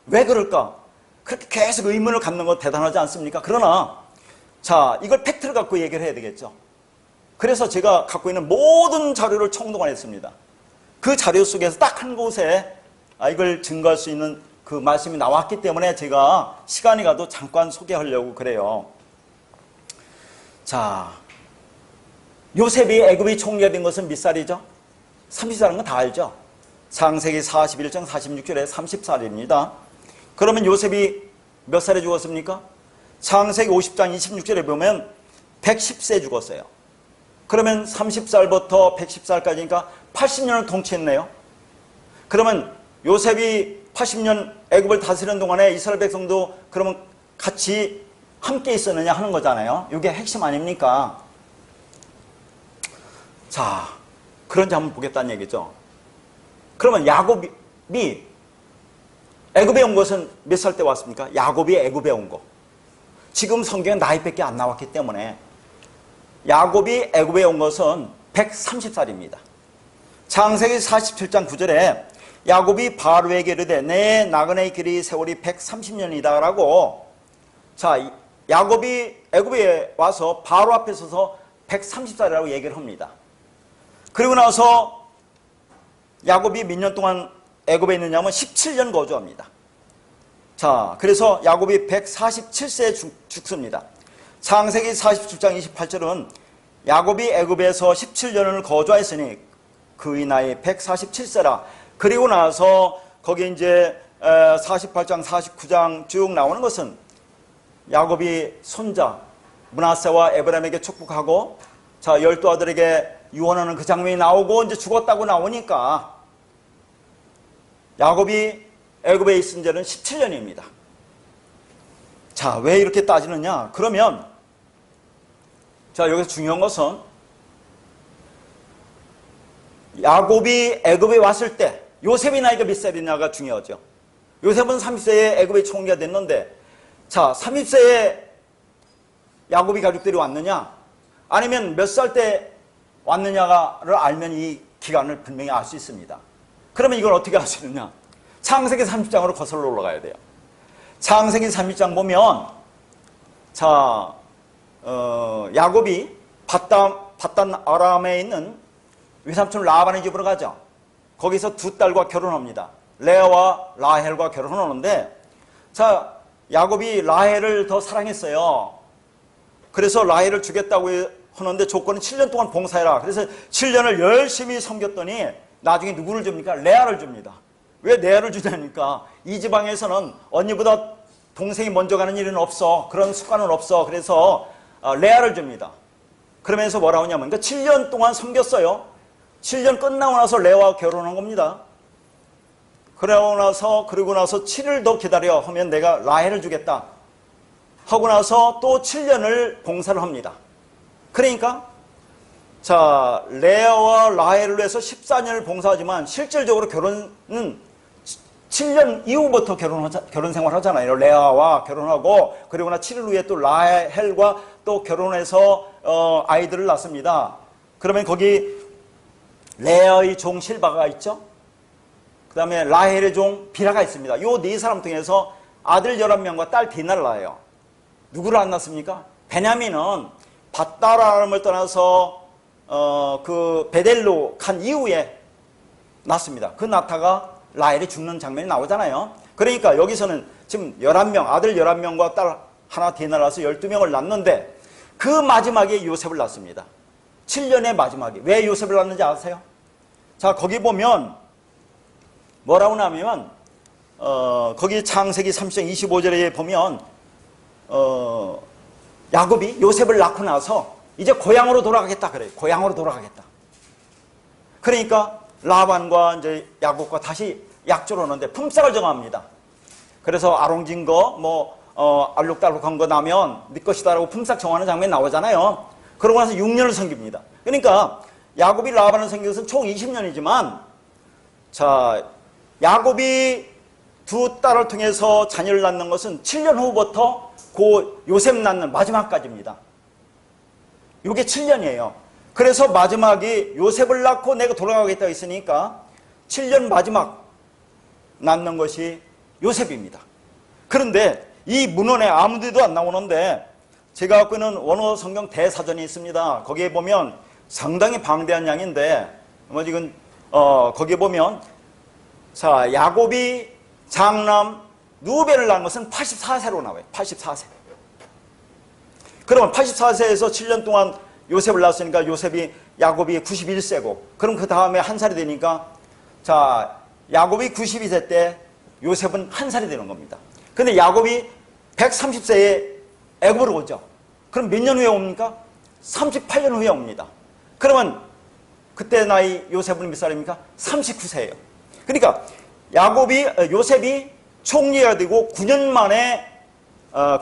왜 그럴까? 그렇게 계속 의문을 갖는 거 대단하지 않습니까? 그러나 자, 이걸 팩트를 갖고 얘기를 해야 되겠죠. 그래서 제가 갖고 있는 모든 자료를 총동원했습니다. 그 자료 속에서 딱 한 곳에 이걸 증거할 수 있는 그 말씀이 나왔기 때문에 제가 시간이 가도 잠깐 소개하려고 그래요. 자, 요셉이 애굽의 총리가 된 것은 몇 살이죠? 30살인 건 다 알죠? 창세기 41장 46절에 30살입니다. 그러면 요셉이 몇 살에 죽었습니까? 창세기 50장 26절에 보면 110세에 죽었어요. 그러면 30살부터 110살까지니까 80년을 통치했네요. 그러면 요셉이 80년 애굽을 다스리는 동안에 이스라엘 백성도 그러면 같이 함께 있었느냐 하는 거잖아요. 이게 핵심 아닙니까? 자, 그런지 한번 보겠다는 얘기죠. 그러면 야곱이 애굽에 온 것은 몇 살 때 왔습니까? 야곱이 애굽에 온 거. 지금 성경에 나이밖에 안 나왔기 때문에 야곱이 애굽에 온 것은 130살입니다. 창세기 47장 9절에 야곱이 바로에게 이르되 내 나그네의 길이 세월이 130년이다 라고, 자, 야곱이 애굽에 와서 바로 앞에 서서 130살이라고 얘기를 합니다. 그리고 나서 야곱이 몇 년 동안 애굽에 있느냐면 17년 거주합니다. 자, 그래서 야곱이 147세에 죽습니다. 창세기 47장 28절은 야곱이 애굽에서 17년을 거주하였으니 그의 나이 147세라. 그리고 나서 거기 이제 48장 49장 쭉 나오는 것은 야곱이 손자 므낫세와 에브라임에게 축복하고, 자, 12아들에게 유언하는 그 장면이 나오고 이제 죽었다고 나오니까 야곱이 애굽에 있은 지는 17년입니다. 자, 왜 이렇게 따지느냐? 그러면 자, 여기서 중요한 것은 야곱이 애굽에 왔을 때 요셉의 나이가 몇 살이냐가 중요하죠. 요셉은 30세에 애굽의 총리가 됐는데, 자, 30세에 야곱이 가족들이 왔느냐 아니면 몇 살 때 왔느냐를 알면 이 기간을 분명히 알 수 있습니다. 그러면 이걸 어떻게 알 수 있느냐? 창세기 30장으로 거슬러 올라가야 돼요. 창세기 30장 보면, 자, 야곱이 밧단 아람에 있는 외삼촌 라반의 집으로 가죠. 거기서 두 딸과 결혼합니다. 레아와 라헬과 결혼하는데, 자, 야곱이 라헬을 더 사랑했어요. 그래서 라헬을 주겠다고 하는데 조건은 7년 동안 봉사해라. 그래서 7년을 열심히 섬겼더니 나중에 누구를 줍니까? 레아를 줍니다. 왜 레아를 주냐니까 이 지방에서는 언니보다 동생이 먼저 가는 일은 없어. 그런 습관은 없어. 그래서 레아를 줍니다. 그러면서 뭐라고 하냐면, 그러니까 7년 동안 섬겼어요. 7년 끝나고 나서 레아와 결혼한 겁니다. 그리고 나서 7일 더 기다려 하면 내가 라헬을 주겠다 하고 나서 또 7년을 봉사를 합니다. 그러니까 자, 레아와 라헬을 위해서 14년을 봉사하지만 실질적으로 결혼은 7년 이후부터 결혼 생활하잖아요. 레아와 결혼하고 그리고 나 7일 후에 또 라헬과 또 결혼해서 아이들을 낳습니다. 그러면 거기 레아의 종 실바가 있죠. 그 다음에 라헬의 종 비라가 있습니다. 요 네 사람 통해서 아들 11명과 딸 디나를 낳아요. 누구를 안 낳습니까? 베냐민은 밧다람을 떠나서 그 베델로 간 이후에 낳습니다. 그 낳다가 라헬이 죽는 장면이 나오잖아요. 그러니까 여기서는 지금 11명, 아들 11명과 딸 하나 디나를 낳아서 12명을 낳는데 그 마지막에 요셉을 낳습니다. 7년의 마지막에. 왜 요셉을 낳는지 아세요? 자, 거기 보면 뭐라고 나오면 거기 창세기 30장 25절에 보면 야곱이 요셉을 낳고 나서 이제 고향으로 돌아가겠다 그래요. 고향으로 돌아가겠다. 그러니까 라반과 이제 야곱과 다시 약조를 하는데 품삯을 정합니다. 그래서 아롱진 거, 뭐 알록달록한 거 나면 네 것이다라고 품삯 정하는 장면이 나오잖아요. 그러고 나서 6년을 섬깁니다. 그러니까 야곱이 라반을 섬긴 것은 총 20년이지만 자, 야곱이 두 딸을 통해서 자녀를 낳는 것은 7년 후부터 그 요셉 낳는 마지막까지입니다. 이게 7년이에요. 그래서 마지막이 요셉을 낳고 내가 돌아가겠다고 했으니까 7년 마지막 낳는 것이 요셉입니다. 그런데 이 문헌에 아무 데도 안 나오는데 제가 갖고 있는 원어 성경 대사전이 있습니다. 거기에 보면 상당히 방대한 양인데 지금 거기에 보면 자, 야곱이 장남 루벤을 낳은 것은 84세로 나와요. 84세. 그러면 84세에서 7년 동안 요셉을 낳았으니까 야곱이 91세고 그럼 그 다음에 한 살이 되니까 자, 야곱이 92세 때 요셉은 한 살이 되는 겁니다. 근데 야곱이 130세에 애굽으로 오죠. 그럼 몇 년 후에 옵니까? 38년 후에 옵니다. 그러면 그때 나이 요셉은 몇 살입니까? 39세예요. 그러니까 요셉이 총리가 되고 9년 만에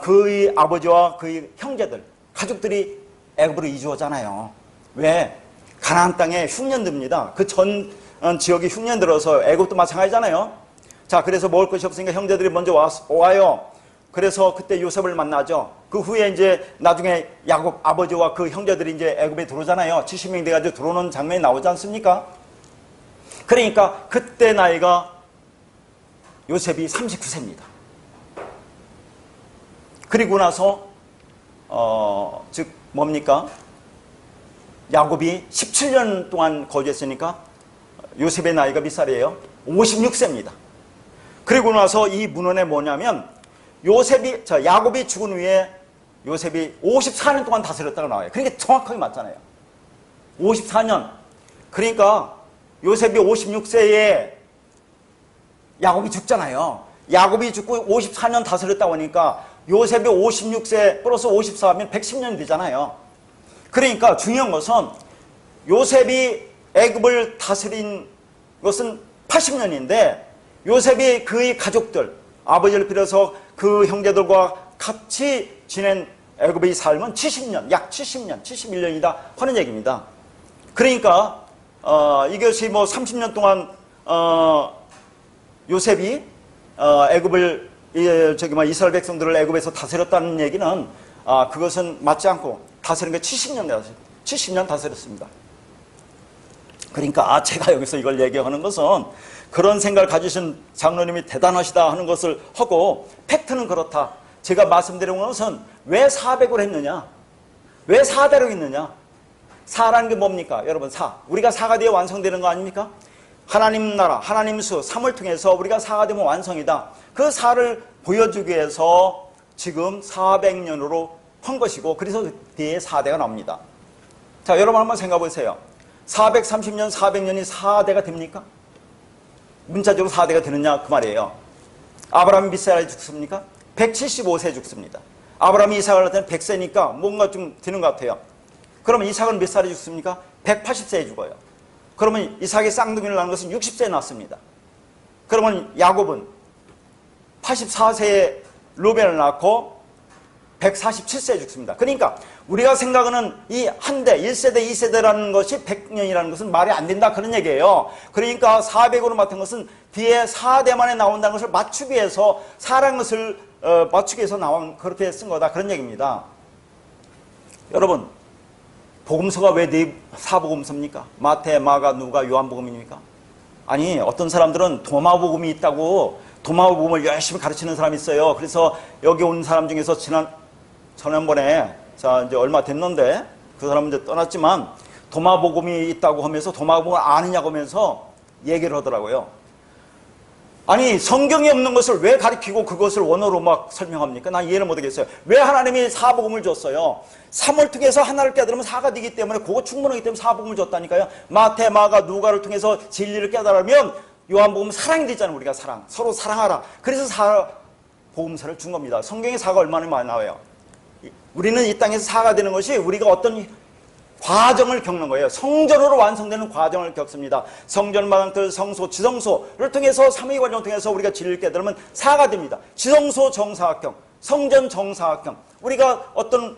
그의 아버지와 그의 형제들, 가족들이 애굽으로 이주하잖아요. 왜? 가나안 땅에 흉년 듭니다. 그 전 지역이 흉년 들어서 애굽도 마찬가지잖아요. 자, 그래서 먹을 것이 없으니까 형제들이 먼저 와요. 그래서 그때 요셉을 만나죠. 그 후에 이제 나중에 야곱 아버지와 그 형제들이 이제 애굽에 들어오잖아요. 70명 돼가지고 들어오는 장면이 나오지 않습니까? 그러니까 그때 나이가 요셉이 39세입니다. 그리고 나서 즉 뭡니까? 야곱이 17년 동안 거주했으니까 요셉의 나이가 몇 살이에요? 56세입니다. 그리고 나서 이 문헌에 뭐냐면 야곱이 죽은 후에 요셉이 54년 동안 다스렸다고 나와요. 그러니까 정확하게 맞잖아요. 54년. 그러니까 요셉이 56세에 야곱이 죽잖아요. 야곱이 죽고 54년 다스렸다고 하니까 요셉이 56세 플러스 54하면 110년이 되잖아요. 그러니까 중요한 것은 요셉이 애굽을 다스린 것은 80년인데 요셉이 그의 가족들, 아버지를 빌어서 그 형제들과 같이 지낸 애굽의 삶은 70년, 약 70년, 71년이다 하는 얘기입니다. 그러니까 이것이 뭐 30년 동안 요셉이 애굽을 이스라엘 백성들을 애굽에서 다스렸다는 얘기는 그것은 맞지 않고 다스린 게 70년 다스렸습니다. 그러니까 제가 여기서 이걸 얘기하는 것은 그런 생각을 가지신 장로님이 대단하시다 하는 것을 하고 팩트는 그렇다. 제가 말씀드린 것은 왜 400을 했느냐? 왜 4대로 했느냐? 4라는 게 뭡니까? 여러분 우리가 4가 되어 완성되는 거 아닙니까? 하나님 나라, 하나님 수, 3을 통해서 우리가 4가 되면 완성이다. 그 4를 보여주기 위해서 지금 400년으로 한 것이고 그래서 뒤에 4대가 나옵니다. 자, 여러분 한번 생각해 보세요. 430년, 400년이 4대가 됩니까? 문자적으로 4대가 되느냐 그 말이에요. 아브라함이 몇 살에 죽습니까? 175세에 죽습니다. 아브라함이 이삭을 낳을 때는 100세니까 뭔가 좀 되는 것 같아요. 그러면 이삭은 몇 살에 죽습니까? 180세에 죽어요. 그러면 이삭이 쌍둥이를 낳은 것은 60세에 낳습니다. 그러면 야곱은 84세에 루벤을 낳고 147세에 죽습니다. 그러니까 우리가 생각하는 이 한 대, 1세대, 2세대라는 것이 100년이라는 것은 말이 안 된다 그런 얘기예요. 그러니까 400으로 맡은 것은 뒤에 4대만에 나온다는 것을 맞추기 위해서 사라는 것을 맞추기 위해서 나온 그렇게 쓴 거다 그런 얘기입니다. 여러분 복음서가 왜 네 사복음서입니까? 마태, 마가, 누가, 요한복음입니까? 아니 어떤 사람들은 도마복음이 있다고 도마복음을 열심히 가르치는 사람이 있어요. 그래서 여기 온 사람 중에서 지난번에 이제 얼마 됐는데 그 사람은 이제 떠났지만 도마복음이 있다고 하면서 도마복음을 아느냐고 하면서 얘기를 하더라고요. 아니 성경에 없는 것을 왜 가르치고 그것을 원어로 막 설명합니까? 난 이해를 못하겠어요. 왜 하나님이 사복음을 줬어요? 3을 통해서 하나를 깨달으면 4가 되기 때문에 그거 충분하기 때문에 사복음을 줬다니까요. 마태, 마가, 누가를 통해서 진리를 깨달으면 요한복음 사랑이 되잖아요. 우리가 서로 사랑하라. 그래서 사복음서를 준 겁니다. 성경에 사가 얼마나 많이 나와요. 우리는 이 땅에서 사가 되는 것이 우리가 어떤 과정을 겪는 거예요. 성전으로 완성되는 과정을 겪습니다. 성전, 마당들, 성소, 지성소를 통해서 3위 과정을 통해서 우리가 진리를 깨달으면 사가 됩니다. 지성소, 정사각형. 성전 정사각형. 우리가 어떤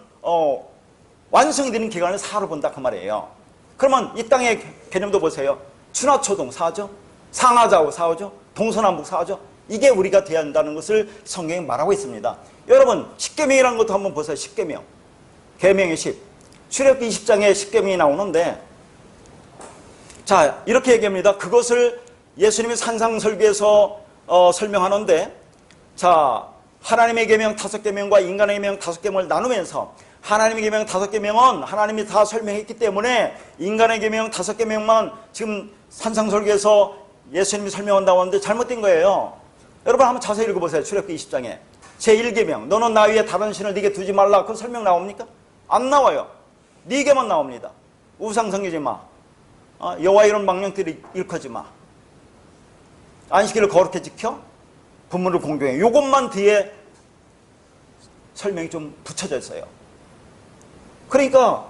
완성되는 기간을 사로 본다 그 말이에요. 그러면 이 땅의 개념도 보세요. 추나초동 사죠. 상하좌우 사죠. 동서남북 사죠. 이게 우리가 돼야 한다는 것을 성경이 말하고 있습니다. 여러분 십계명이라는 것도 한번 보세요. 십계명. 계명의 10. 출애굽기 20장에 십계명이 나오는데 자 이렇게 얘기합니다. 그것을 예수님이 산상설교에서 설명하는데 자 하나님의 계명 5계명과 인간의 계명 5계명을 나누면서 하나님의 계명 5계명은 하나님이 다 설명했기 때문에 인간의 계명 5계명만 지금 산상설교에서 예수님이 설명한다고 하는데 잘못된 거예요. 여러분 한번 자세히 읽어보세요. 출애굽기 20장에 제1계명 너는 나 위에 다른 신을 네게 두지 말라. 그 설명 나옵니까? 안 나와요. 네 개만 나옵니다. 우상 섬기지 마. 여호와 이런 망령들이 일컫지 마. 안식일을 거룩히 지켜. 분물을 공경해. 요것만 뒤에 설명이 좀 붙여져 있어요. 그러니까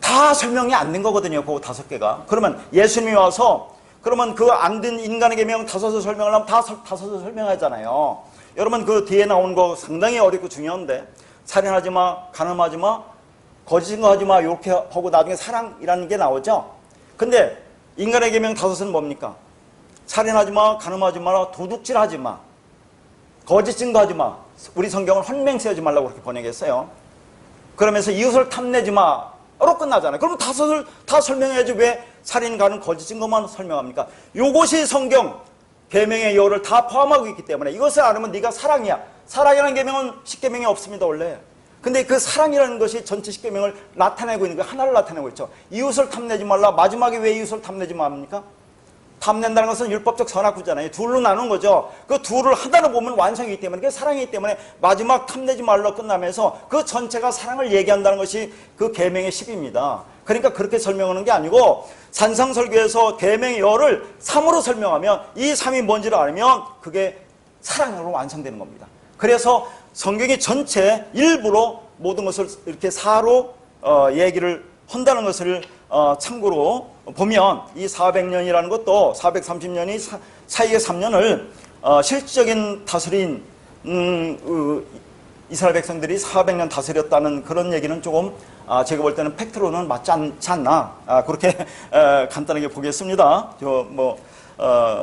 다 설명이 안 된 거거든요. 그 5개가. 그러면 예수님이 와서 그러면 그 안 된 인간의 계명 5을 설명을 하면 다 5을 설명하잖아요. 여러분 그 뒤에 나오는 거 상당히 어렵고 중요한데 살인하지 마, 간음하지 마, 거짓 증거하지 마 이렇게 하고 나중에 사랑이라는 게 나오죠. 근데 인간의 계명 5은 뭡니까? 살인하지 마, 간음하지 마라, 도둑질하지 마, 거짓 증거하지 마. 우리 성경은 혼맹 세우지 말라고 그렇게 번역했어요. 그러면서 이웃을 탐내지 마로 끝나잖아요. 그럼 5을 다 설명해야지 왜 살인, 간음, 거짓 증거만 설명합니까? 이것이 성경 계명의 요를 다 포함하고 있기 때문에 이것을 알으면 네가 사랑이야. 사랑이라는 계명은 10계명에 없습니다 원래. 근데 그 사랑이라는 것이 전체 10계명을 나타내고 있는 거예요. 하나를 나타내고 있죠. 이웃을 탐내지 말라. 마지막에 왜 이웃을 탐내지 말합니까? 탐낸다는 것은 율법적 선악구잖아요. 둘로 나눈 거죠. 그 둘을 하나로 보면 완성이기 때문에 그게 사랑이기 때문에 마지막 탐내지 말로 끝나면서 그 전체가 사랑을 얘기한다는 것이 그 계명의 10입니다. 그러니까 그렇게 설명하는 게 아니고 산상설교에서 계명의 여를 3으로 설명하면 이 3이 뭔지를 알면 그게 사랑으로 완성되는 겁니다. 그래서 성경이 전체 일부로 모든 것을 이렇게 4로 얘기를 한다는 것을 참고로 보면 이 400년이라는 것도 430년이 사이의 3년을 실질적인 다스린 이스라엘 백성들이 400년 다스렸다는 그런 얘기는 조금 제가 볼 때는 팩트로는 맞지 않지 않나 그렇게 간단하게 보겠습니다.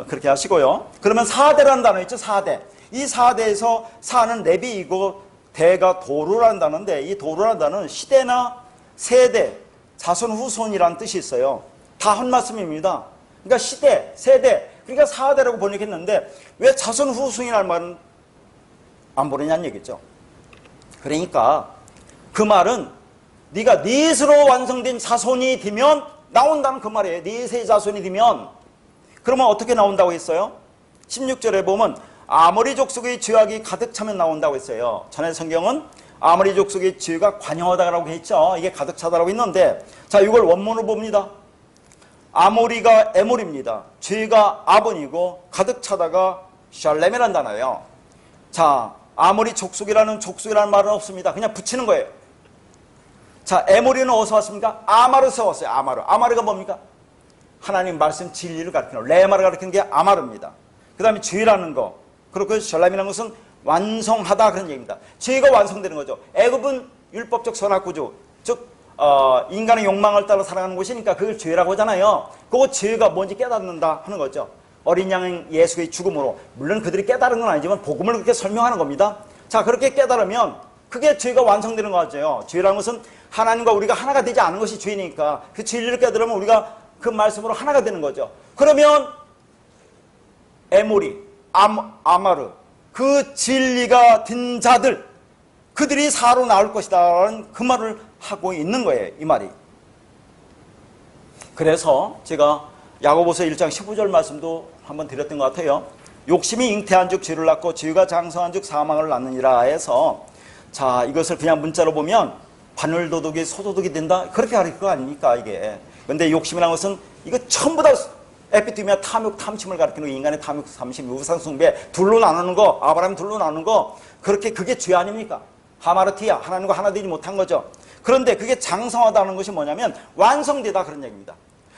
그렇게 하시고요. 그러면 4대라는 단어 있죠. 4대. 이 4대에서 4는 레비이고 대가 도루라는 단어인데 이 도루라는 단어는 시대나 세대, 자손 후손이라는 뜻이 있어요. 다 한 말씀입니다. 그러니까 시대, 세대, 그러니까 4대라고 번역했는데 왜 자손 후손이라는 말은 안 보내냐는 얘기죠. 그러니까 그 말은 네가 넷으로 완성된 자손이 되면 나온다는 그 말이에요. 넷의 자손이 되면. 그러면 어떻게 나온다고 했어요? 16절에 보면 아모리 족속의 죄악이 가득 차면 나온다고 했어요. 전에 성경은 아모리 족속의 죄가 관영하다라고 했죠. 이게 가득 차다라고 했는데 자 이걸 원문으로 봅니다. 아모리가 에몰입니다. 죄가 아본이고 가득 차다가 샬렘이라는 단어예요. 자 아모리 족속이라는 말은 없습니다. 그냥 붙이는 거예요. 자 에몰이는 어디서 왔습니까? 아마르에서 왔어요. 아마르가 뭡니까? 하나님 말씀 진리를 가리키는 레마를 가리키는 게 아마르입니다. 그 다음에 죄라는 거 그리고 샬렘이라는 것은 완성하다 그런 얘기입니다. 죄가 완성되는 거죠. 애굽은 율법적 선악구조 즉 인간의 욕망을 따라 살아가는 곳이니까 그걸 죄라고 하잖아요. 그 죄가 뭔지 깨닫는다 하는 거죠. 어린 양 예수의 죽음으로 물론 그들이 깨달은 건 아니지만 복음을 그렇게 설명하는 겁니다. 자 그렇게 깨달으면 그게 죄가 완성되는 거죠. 죄라는 것은 하나님과 우리가 하나가 되지 않은 것이 죄니까 그 진리를 깨달으면 우리가 그 말씀으로 하나가 되는 거죠. 그러면 에모리, 아마르 그 진리가 된 자들 그들이 사로 나올 것이다 라는 그 말을 하고 있는 거예요. 이 말이. 그래서 제가 야고보서 1장 15절 말씀도 한번 드렸던 것 같아요. 욕심이 잉태한 즉 죄를 낳고 죄가 장성한 즉 사망을 낳느니라 해서 자 이것을 그냥 문자로 보면 반월도둑이 소도둑이 된다 그렇게 가르칠 거 아닙니까 이게. 근데 욕심이라는 것은 이거 전부 다 에피티미아 탐욕 탐심을 가리키는 거 인간의 탐욕 탐심 우상숭배 둘로 나누는 거 아브라함 둘로 나누는 거 그렇게 그게 죄 아닙니까? 하마르티야 하나님과 하나 되지 못한 거죠. 그런데 그게 장성하다는 것이 뭐냐면 완성되다 그런 얘기입니다.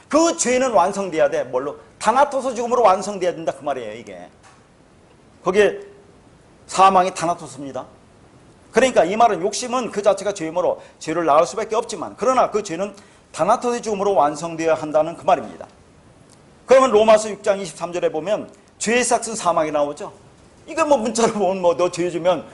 그 죄는 완성돼야 돼. 뭘로? 다나토스 죽음으로 완성돼야 된다 그 말이에요 이게. 거기에 사망이 다나토스입니다. 그러니까 이 말은 욕심은 그 자체가 죄이므로 죄를 낳을 수밖에 없지만, 그러나 그 죄는 다나토스의 죽음으로 완성되어야 한다는 그 말입니다. 그러면 로마서 6장 23절에 보면 죄의 삭은 사망이 나오죠. 이게 뭐 문자로 보면 뭐 너 죄 주면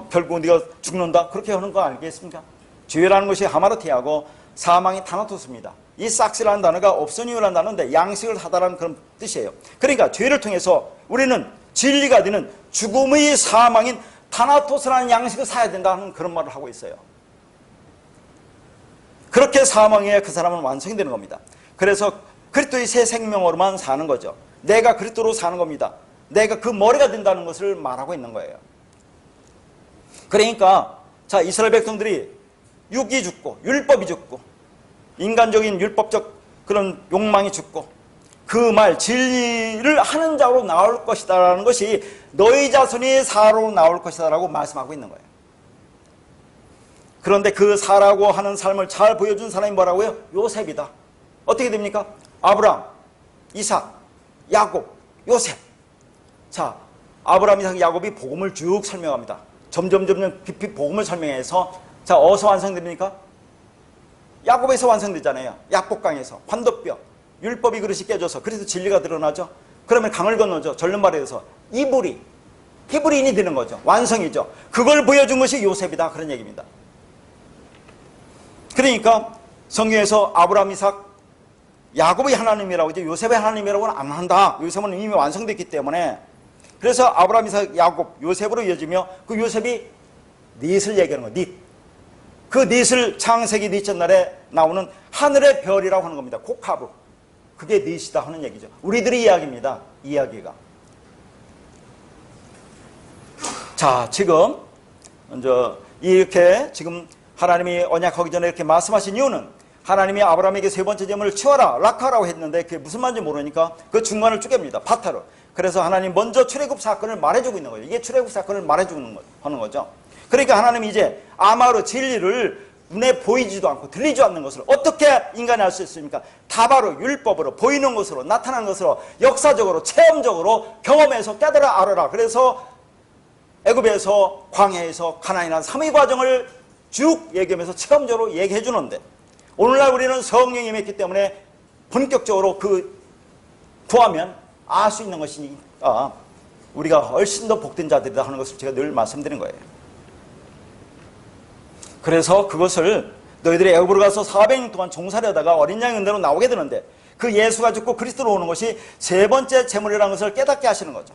결국 네가 죽는다, 그렇게 하는 거 아니겠습니까? 죄라는 것이 하마르티하고 사망이 다나토스입니다. 이 삭스라는 단어가 옵소니오라는 단어인데 양식을 하다라는 그런 뜻이에요. 그러니까 죄를 통해서 우리는 진리가 되는 죽음의 사망인 다나토스라는 양식을 사야 된다는 그런 말을 하고 있어요. 그렇게 사망에 그 사람은 완성이 되는 겁니다. 그래서 그리스도의 새 생명으로만 사는 거죠. 내가 그리스도로 사는 겁니다. 내가 그 머리가 된다는 것을 말하고 있는 거예요. 그러니까 자, 이스라엘 백성들이 육이 죽고 율법이 죽고 인간적인 율법적 그런 욕망이 죽고 그 말 진리를 하는 자로 나올 것이다 라는 것이 너희 자손이 사로 나올 것이다 라고 말씀하고 있는 거예요. 그런데 그 사라고 하는 삶을 잘 보여준 사람이 뭐라고요? 요셉이다. 어떻게 됩니까? 아브라함, 이삭, 야곱, 요셉. 자, 아브라함, 이삭, 야곱이 복음을 쭉 설명합니다. 점점 깊이 복음을 설명해서 자, 어디서 완성됩니까? 야곱에서 완성되잖아요. 약복강에서 환도뼈, 율법이 그릇이 깨져서 그래서 진리가 드러나죠. 그러면 강을 건너죠. 절른 말에서 히브리인이 되는 거죠. 완성이죠. 그걸 보여준 것이 요셉이다, 그런 얘기입니다. 그러니까 성경에서 아브라함, 이삭, 야곱의 하나님이라고 하죠. 요셉의 하나님이라고는 안 한다. 요셉은 이미 완성됐기 때문에. 그래서 아브라함, 이삭, 야곱, 요셉으로 이어지며 그 요셉이 닛을 얘기하는 거예요. 닛. 그 닛을 창세기 넷째 날에 나오는 하늘의 별이라고 하는 겁니다. 코카브. 그게 닛이다 하는 얘기죠. 우리들의 이야기입니다. 이야기가. 자, 지금 이렇게 지금 하나님이 언약하기 전에 이렇게 말씀하신 이유는 하나님이 아브라함에게 세 번째 제물을 치워라, 라카라고 했는데 그게 무슨 말인지 모르니까 그 중간을 쪼갭니다. 파타로. 그래서 하나님 먼저 출애굽 사건을 말해주고 있는 거예요. 이게 출애굽 사건을 말해주는 하는 거죠. 그러니까 하나님이 이제 아마로 진리를 눈에 보이지도 않고 들리지 않는 것을 어떻게 인간이 알 수 있습니까? 다바로 율법으로 보이는 것으로 나타나는 것으로 역사적으로 체험적으로 경험해서 깨달아 알아라. 그래서 애굽에서 광야에서 가나안이라는 3위 과정을 쭉 얘기하면서 체험적으로 얘기해 주는데 오늘날 우리는 성령이 임했기 때문에 본격적으로 구하면 알 수 있는 것이니까 우리가 훨씬 더 복된 자들이다 하는 것을 제가 늘 말씀드린 거예요. 그래서 그것을 너희들이 애굽으로 가서 400년 동안 종살이하다가 어린 양의 은혜로 나오게 되는데 그 예수가 죽고 그리스도로 오는 것이 세 번째 제물이라는 것을 깨닫게 하시는 거죠.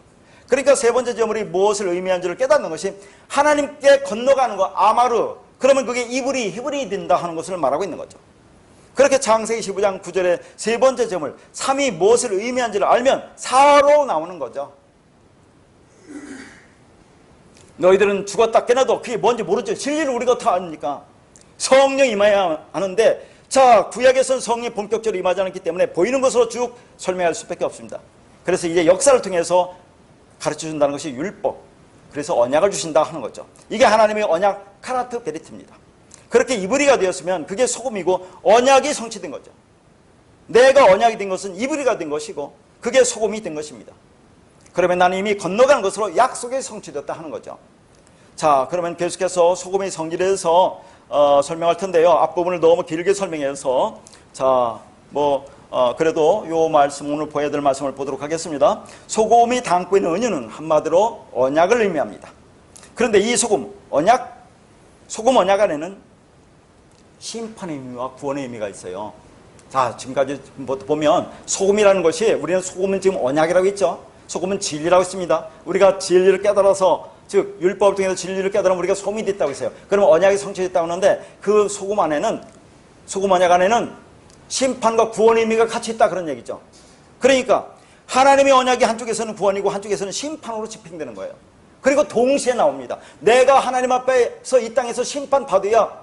그러니까 세 번째 제물이 무엇을 의미하는지를 깨닫는 것이 하나님께 건너가는 거, 아마르. 그러면 그게 히브리 된다 하는 것을 말하고 있는 거죠. 그렇게 창세기 15장 9절에 세 번째 제물, 3이 무엇을 의미하는지를 알면 사로 나오는 거죠. 너희들은 죽었다 깨어나도 그게 뭔지 모르죠. 진리를 우리가 어떻게 아닙니까? 성령이 임해야 하는데 자, 구약에서는 성령이 본격적으로 임하지 않기 때문에 보이는 것으로 쭉 설명할 수밖에 없습니다. 그래서 이제 역사를 통해서 가르쳐준다는 것이 율법, 그래서 언약을 주신다 하는 거죠. 이게 하나님의 언약 카라트 베리트입니다. 그렇게 이브리가 되었으면 그게 소금이고 언약이 성취된 거죠. 내가 언약이 된 것은 이브리가 된 것이고 그게 소금이 된 것입니다. 그러면 나는 이미 건너가는 것으로 약속이 성취됐다 하는 거죠. 자, 그러면 계속해서 소금의 성질에 대해서 설명할 텐데요. 앞부분을 너무 길게 설명해서 자, 그래도 요 말씀, 오늘 보여야 될 말씀을 보도록 하겠습니다. 소금이 담고 있는 은유는 한마디로 언약을 의미합니다. 그런데 이 소금 언약 안에는 심판의 의미와 구원의 의미가 있어요. 자, 지금까지 보면 소금이라는 것이 우리는 소금은 지금 언약이라고 했죠. 소금은 진리라고 했습니다. 우리가 진리를 깨달아서 즉 율법을 통해서 진리를 깨달으면 우리가 소금이 됐다고 했어요. 그러면 언약이 성취됐다고 하는데 그 소금 언약 안에는 심판과 구원의 의미가 같이 있다 그런 얘기죠. 그러니까 하나님의 언약이 한쪽에서는 구원이고 한쪽에서는 심판으로 집행되는 거예요. 그리고 동시에 나옵니다. 내가 하나님 앞에서 이 땅에서 심판받아야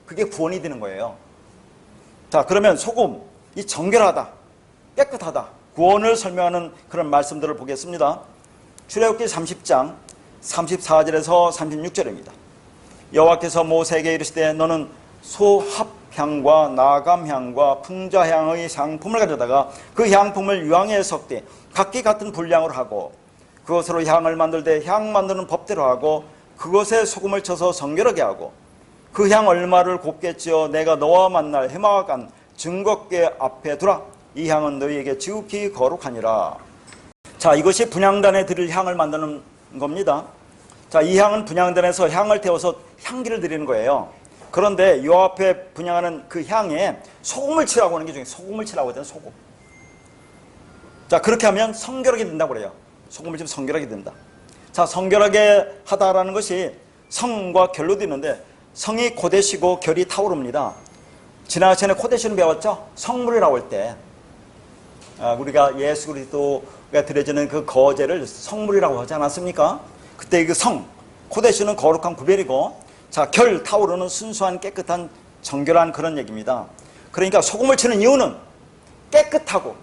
그게 구원이 되는 거예요. 자, 그러면 소금이 정결하다, 깨끗하다, 구원을 설명하는 그런 말씀들을 보겠습니다. 출애굽기 30장 34절에서 36절입니다. 여호와께서 모세에게 이르시되 너는 소합향과 나감향과 풍자향의 향품을 가져다가 그 향품을 유황에 섞되 각기 같은 분량으로 하고 그것으로 향을 만들 때 향 만드는 법대로 하고 그것에 소금을 쳐서 성결하게 하고 그 향 얼마를 곱게 찌어 내가 너와 만날 해마와 간 증거궤 앞에 두라. 이 향은 너희에게 지극히 거룩하니라. 자, 이것이 분향단에 드릴 향을 만드는 겁니다. 자, 이 향은 분향단에서 향을 태워서 향기를 드리는 거예요. 그런데 요 앞에 분향하는 그 향에 소금을 치라고 하는 게 중요해요. 소금을 치라고 하잖아요. 소금. 자, 그렇게 하면 성결하게 된다고 그래요. 소금을 치면 성결하게 된다. 자, 성결하게 하다라는 것이 성과 결로도 있는데 성이 코데시고 결이 타오릅니다. 지난 시간에 코데시는 배웠죠? 성물이 나올 때 우리가 예수 그리스도가 드려지는 그 거제를 성물이라고 하지 않았습니까? 그때 그 성, 코데시는 거룩한 구별이고, 자, 결, 타오르는 순수한 깨끗한 정결한 그런 얘기입니다. 그러니까 소금을 치는 이유는 깨끗하고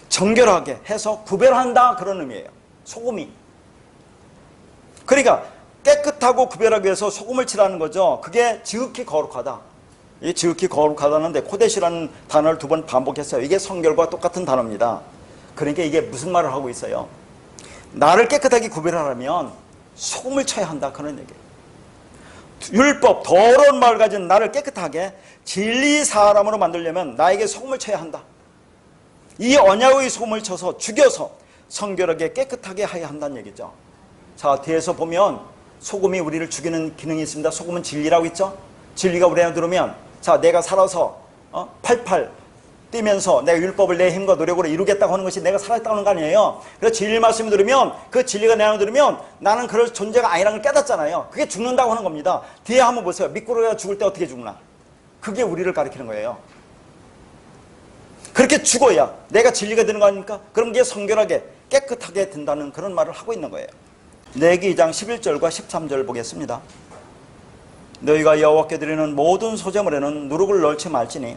정결하게 해서 구별한다 그런 의미예요. 소금이. 그러니까 깨끗하고 구별하기 위해서 소금을 치라는 거죠. 그게 지극히 거룩하다. 이 지극히 거룩하다는데 코데시라는 단어를 2번 반복했어요. 이게 성결과 똑같은 단어입니다. 그러니까 이게 무슨 말을 하고 있어요? 나를 깨끗하게 구별하려면 소금을 쳐야 한다 그런 얘기예요. 율법, 더러운 마음을 가진 나를 깨끗하게 진리 사람으로 만들려면 나에게 소금을 쳐야 한다. 이 언약의 소금을 쳐서 죽여서 성결하게 깨끗하게 해야 한다는 얘기죠. 자, 뒤에서 보면 소금이 우리를 죽이는 기능이 있습니다. 소금은 진리라고 있죠. 진리가 우리 안에 들어오면, 자, 내가 살아서 팔팔 뛰면서 내가 율법을 내 힘과 노력으로 이루겠다고 하는 것이 내가 살아있다고 하는 거 아니에요. 그래서 진리 말씀을 들으면, 그 진리가 내 안에 들으면 나는 그럴 존재가 아니라는 걸 깨닫잖아요. 그게 죽는다고 하는 겁니다. 뒤에 한번 보세요. 미꾸라지가 죽을 때 어떻게 죽나. 그게 우리를 가리키는 거예요. 그렇게 죽어야 내가 진리가 되는 거 아닙니까? 그럼 이게 성결하게 깨끗하게 된다는 그런 말을 하고 있는 거예요. 레위기 2장 11절과 13절 보겠습니다. 너희가 여호와께 드리는 모든 소제물에는 누룩을 넣지 말지니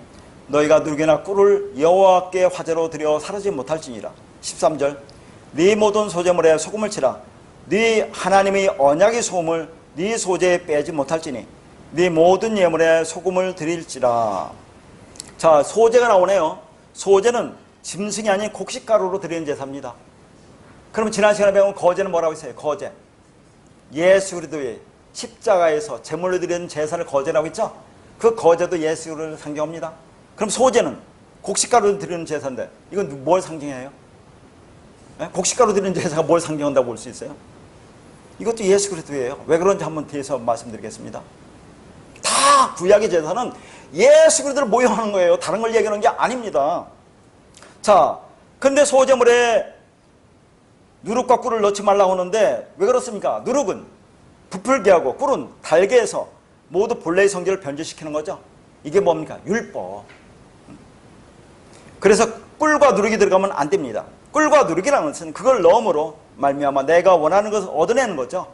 너희가 누룩이나 꿀을 여호와께 화제로 드려 사르지 못할지니라. 13절 네 모든 소제물에 소금을 치라. 네 하나님의 언약의 소금을 네 소제에 빼지 못할지니 네 모든 예물에 소금을 드릴지라. 자, 소제가 나오네요. 소제는 짐승이 아닌 곡식가루로 드리는 제사입니다. 그러면 지난 시간에 배운 거제는 뭐라고 했어요? 거제. 예수 그리스도의 십자가에서 제물로 드리는 제사를 거제라고 했죠? 그 거제도 예수를 상징합니다. 그럼 소제는 곡식가루 드리는 제사인데 이건 뭘 상징해요? 네? 곡식가루 드리는 제사가 뭘 상징한다고 볼 수 있어요? 이것도 예수 그리스도예요. 왜 그런지 한번 뒤에서 말씀드리겠습니다. 다 구약의 제사는 예수 그리스도를 모형하는 거예요. 다른 걸 얘기하는 게 아닙니다. 자, 근데 소제물에 누룩과 꿀을 넣지 말라고 하는데 왜 그렇습니까? 누룩은 부풀게 하고 꿀은 달게 해서 모두 본래의 성질을 변질시키는 거죠. 이게 뭡니까? 율법. 그래서 꿀과 누룩이 들어가면 안 됩니다. 꿀과 누룩이라는 것은 그걸 넣음으로 말미암아 내가 원하는 것을 얻어내는 거죠.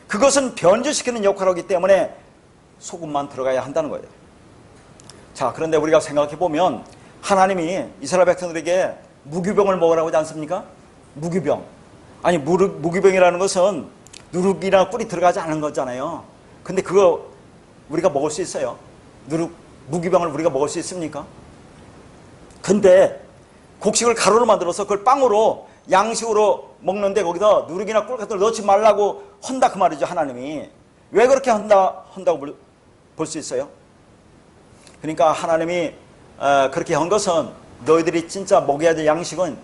그것은 변질시키는 역할을 하기 때문에 소금만 들어가야 한다는 거예요. 자, 그런데 우리가 생각해 보면 하나님이 이스라엘 백성들에게 무교병을 먹으라고 하지 않습니까? 무교병. 아니, 무교병이라는 것은 누룩이나 꿀이 들어가지 않은 거잖아요. 근데 그거 우리가 먹을 수 있어요? 무교병을 우리가 먹을 수 있습니까? 근데 곡식을 가루로 만들어서 그걸 빵으로 양식으로 먹는데 거기다 누룩이나 꿀 같은 걸 넣지 말라고 한다 그 말이죠. 하나님이. 왜 그렇게 한다고 볼 수 있어요? 그러니까 하나님이 그렇게 한 것은 너희들이 진짜 먹여야 될 양식은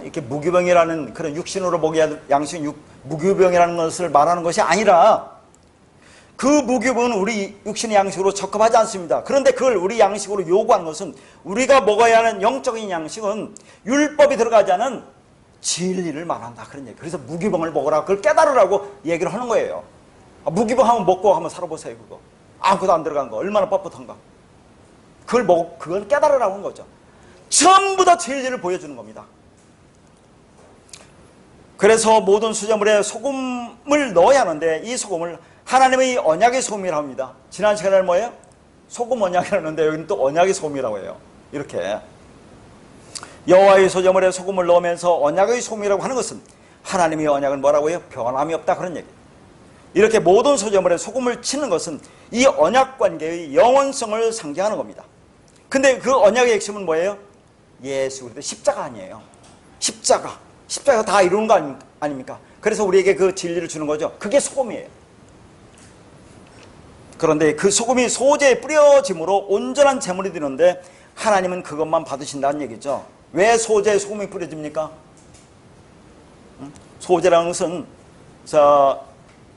이렇게 무교병이라는 그런 육신으로 먹여야 될 양식은 무교병이라는 것을 말하는 것이 아니라 그 무교병은 우리 육신의 양식으로 적합하지 않습니다. 그런데 그걸 우리 양식으로 요구하는 것은 우리가 먹어야 하는 영적인 양식은 율법이 들어가지 않은 진리를 말한다 그런 얘기. 그래서 무교병을 먹으라 그걸 깨달으라고 얘기를 하는 거예요. 무교병 하면 먹고 한번 살아보세요. 그거 아무것도 안 들어간 거 얼마나 뻣뻣한가. 그걸 깨달으라고 한 거죠. 전부 다 진리를 보여주는 겁니다. 그래서 모든 수제물에 소금을 넣어야 하는데 이 소금을 하나님의 언약의 소금이라고 합니다. 지난 시간에는 뭐예요? 소금 언약이라는데 여기는 또 언약의 소금이라고 해요. 이렇게 여호와의 소제물에 소금을 넣으면서 언약의 소금이라고 하는 것은 하나님의 언약은 뭐라고 해요? 변함이 없다 그런 얘기. 이렇게 모든 소제물에 소금을 치는 것은 이 언약 관계의 영원성을 상징하는 겁니다. 근데 그 언약의 핵심은 뭐예요? 예수 그리스도 십자가 아니에요. 십자가 다 이루는 거 아닙니까? 그래서 우리에게 그 진리를 주는 거죠. 그게 소금이에요. 그런데 그 소금이 소재에 뿌려짐으로 온전한 제물이 되는데 하나님은 그것만 받으신다는 얘기죠. 왜 소재에 소금이 뿌려집니까? 소재라는 것은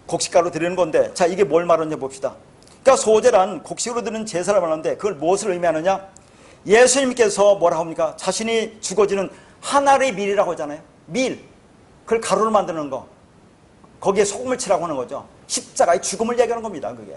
곡식가루 드리는 건데, 자, 이게 뭘 말하는지 봅시다. 그러니까 소재란 곡식으로 드리는 제사를 말하는데 그걸 무엇을 의미하느냐? 예수님께서 뭐라 합니까? 자신이 죽어지는 한 알의 밀이라고 하잖아요. 밀, 그걸 가루로 만드는 거, 거기에 소금을 치라고 하는 거죠. 십자가의 죽음을 얘기하는 겁니다. 그게.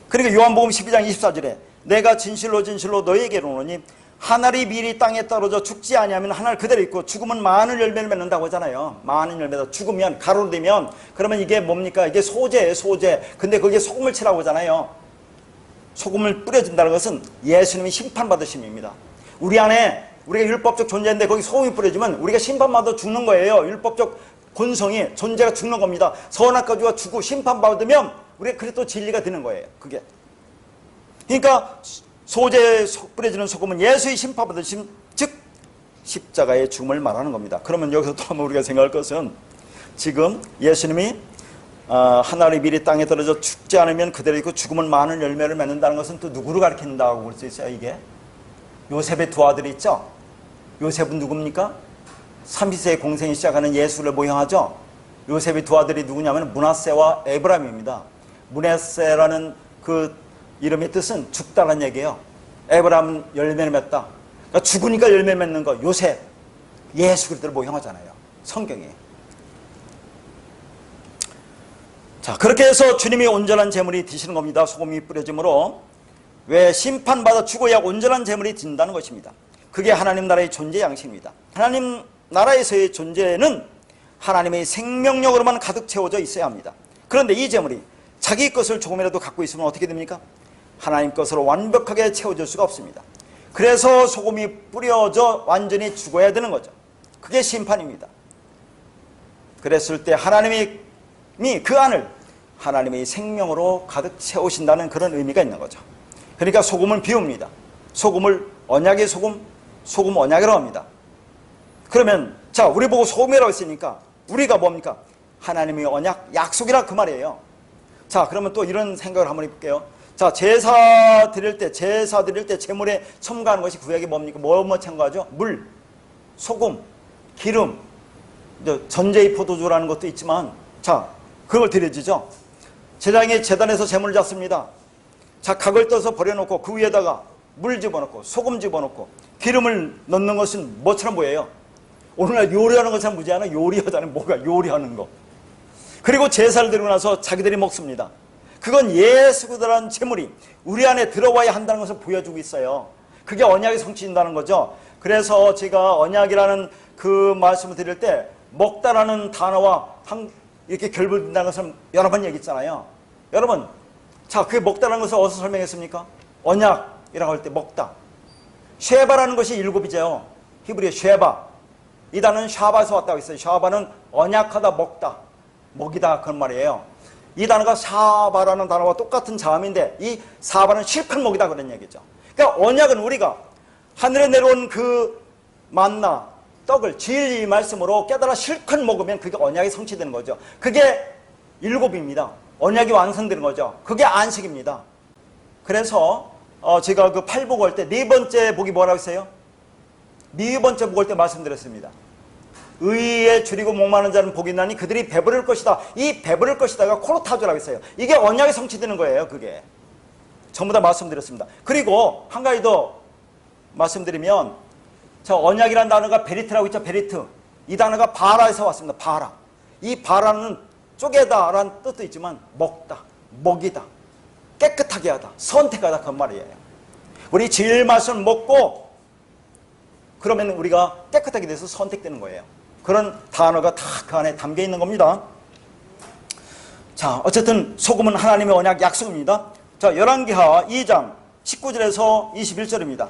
그러니까 요한복음 12장 24절에 내가 진실로 진실로 너희에게 이르노니 한 알의 밀이 땅에 떨어져 죽지 아니하면 한 알 그대로 있고 죽으면 많은 열매를 맺는다고 하잖아요. 많은 열매다. 죽으면, 가루로 되면, 그러면 이게 뭡니까? 이게 소재예요, 소재. 근데 거기에 소금을 치라고 하잖아요. 소금을 뿌려진다는 것은 예수님이 심판받으심입니다. 우리 안에 우리가 율법적 존재인데 거기 소금이 뿌려지면 우리가 심판받아 죽는 거예요. 율법적 본성이, 존재가 죽는 겁니다. 선악과주가 죽고 심판받으면 우리가 그리스도 진리가 되는 거예요. 그게. 그러니까 소재에 뿌려지는 소금은 예수의 심판받으심, 즉 십자가의 죽음을 말하는 겁니다. 그러면 여기서 또 한번 우리가 생각할 것은 지금 예수님이 한 알의 밀이 땅에 떨어져 죽지 않으면 그대로 있고 죽으면 많은 열매를 맺는다는 것은 또 누구를 가리킨다고 볼 수 있어요? 이게 요셉의 두 아들이 있죠. 요셉은 누굽니까? 30세의 공생이 시작하는 예수를 모형하죠. 요셉의 두 아들이 누구냐면 므낫세와 에브라임입니다. 므낫세라는 그 이름의 뜻은 죽다는 얘기예요. 에브라임은 열매를 맺다. 그러니까 죽으니까 열매 맺는 거. 요셉, 예수 그리스도를 모형하잖아요. 성경이. 자, 그렇게 해서 주님이 온전한 제물이 되시는 겁니다. 소금이 뿌려짐으로. 왜? 심판받아 죽어야 온전한 제물이 된다는 것입니다. 그게 하나님 나라의 존재 양식입니다. 하나님 나라에서의 존재는 하나님의 생명력으로만 가득 채워져 있어야 합니다. 그런데 이 제물이 자기 것을 조금이라도 갖고 있으면 어떻게 됩니까? 하나님 것으로 완벽하게 채워질 수가 없습니다. 그래서 소금이 뿌려져 완전히 죽어야 되는 거죠. 그게 심판입니다. 그랬을 때 하나님이 그 안을 하나님의 생명으로 가득 채우신다는 그런 의미가 있는 거죠. 그러니까 소금은 비웁니다. 소금을 언약의 소금, 소금 언약이라고 합니다. 그러면 자, 우리 보고 소금이라고 했으니까 우리가 뭡니까? 하나님의 언약, 약속이라 그 말이에요. 자, 그러면 또 이런 생각을 한번 해볼게요. 자, 제사 드릴 때 제물에 첨가하는 것이 구약이 뭡니까? 뭐 첨가하죠? 물, 소금, 기름, 전제의 포도주라는 것도 있지만, 자, 그걸 드려지죠. 재단에서 제물을 잡습니다. 자, 각을 떠서 버려놓고 그 위에다가 물 집어넣고 소금 집어넣고 기름을 넣는 것은 뭐처럼 보여요? 오늘날 요리하는 것처럼 보지 않아? 요리하자는 뭐가 요리하는 거. 그리고 제사를 드리고 나서 자기들이 먹습니다. 그건 예수 그리스도라는 제물이 우리 안에 들어와야 한다는 것을 보여주고 있어요. 그게 언약이 성취된다는 거죠. 그래서 제가 언약이라는 그 말씀을 드릴 때 먹다라는 단어와 이렇게 결부된다는 것을 여러 번 얘기했잖아요. 여러분, 자, 그게 먹다라는 것을 어디서 설명했습니까? 언약이라고 할 때 먹다. 쉐바라는 것이 일곱이죠. 히브리어 쉐바. 이 단어는 샤바에서 왔다고 했어요. 샤바는 언약하다, 먹다, 먹이다 그런 말이에요. 이 단어가 사바라는 단어와 똑같은 자음인데 이 사바는 실컷 먹이다 그런 얘기죠. 그러니까 언약은 우리가 하늘에 내려온 그 만나 떡을 진리 말씀으로 깨달아 실컷 먹으면 그게 언약이 성취되는 거죠. 그게 일곱입니다. 언약이 완성되는 거죠. 그게 안식입니다. 그래서 제가 그 팔복 할 때 네 번째 복이 뭐라고 했어요? 네 번째 복 할 때 말씀드렸습니다. 의에 줄이고 목마른 자는 복이 나니 그들이 배부를 것이다. 이 배부를 것이다가 코로타주라고 했어요. 이게 언약이 성취되는 거예요. 그게 전부 다 말씀드렸습니다. 그리고 한 가지 더 말씀드리면, 저 언약이라는 단어가 베리트라고 있죠. 베리트. 이 단어가 바라에서 왔습니다. 바라. 이 바라는 쪼개다라는 뜻도 있지만 먹다, 먹이다, 깨끗하게 하다, 선택하다 그 말이에요. 우리 진리 말씀을 먹고 그러면 우리가 깨끗하게 돼서 선택되는 거예요. 그런 단어가 다 그 안에 담겨 있는 겁니다. 자, 어쨌든 소금은 하나님의 언약 약속입니다. 자, 열왕기하 2장 19절에서 21절입니다.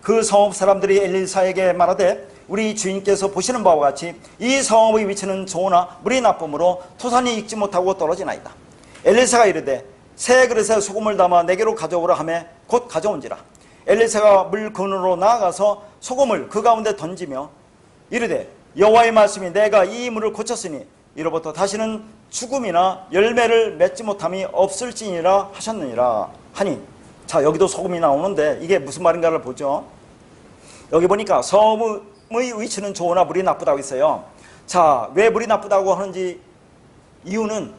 그 성읍 사람들이 엘리사에게 말하되 우리 주인께서 보시는 바와 같이 이 성읍의 위치는 좋으나 물이 나쁨으로 토산이 익지 못하고 떨어지나이다. 엘리사가 이르되 새 그릇에 소금을 담아 내게로 가져오라 하매 곧 가져온지라. 엘리사가 물 근으로 나아가서 소금을 그 가운데 던지며 이르되 여호와의 말씀이 내가 이 물을 고쳤으니 이로부터 다시는 죽음이나 열매를 맺지 못함이 없을지니라 하셨느니라 하니, 자, 여기도 소금이 나오는데 이게 무슨 말인가를 보죠. 여기 보니까 소금의 위치는 좋으나 물이 나쁘다고 있어요. 자, 왜 물이 나쁘다고 하는지 이유는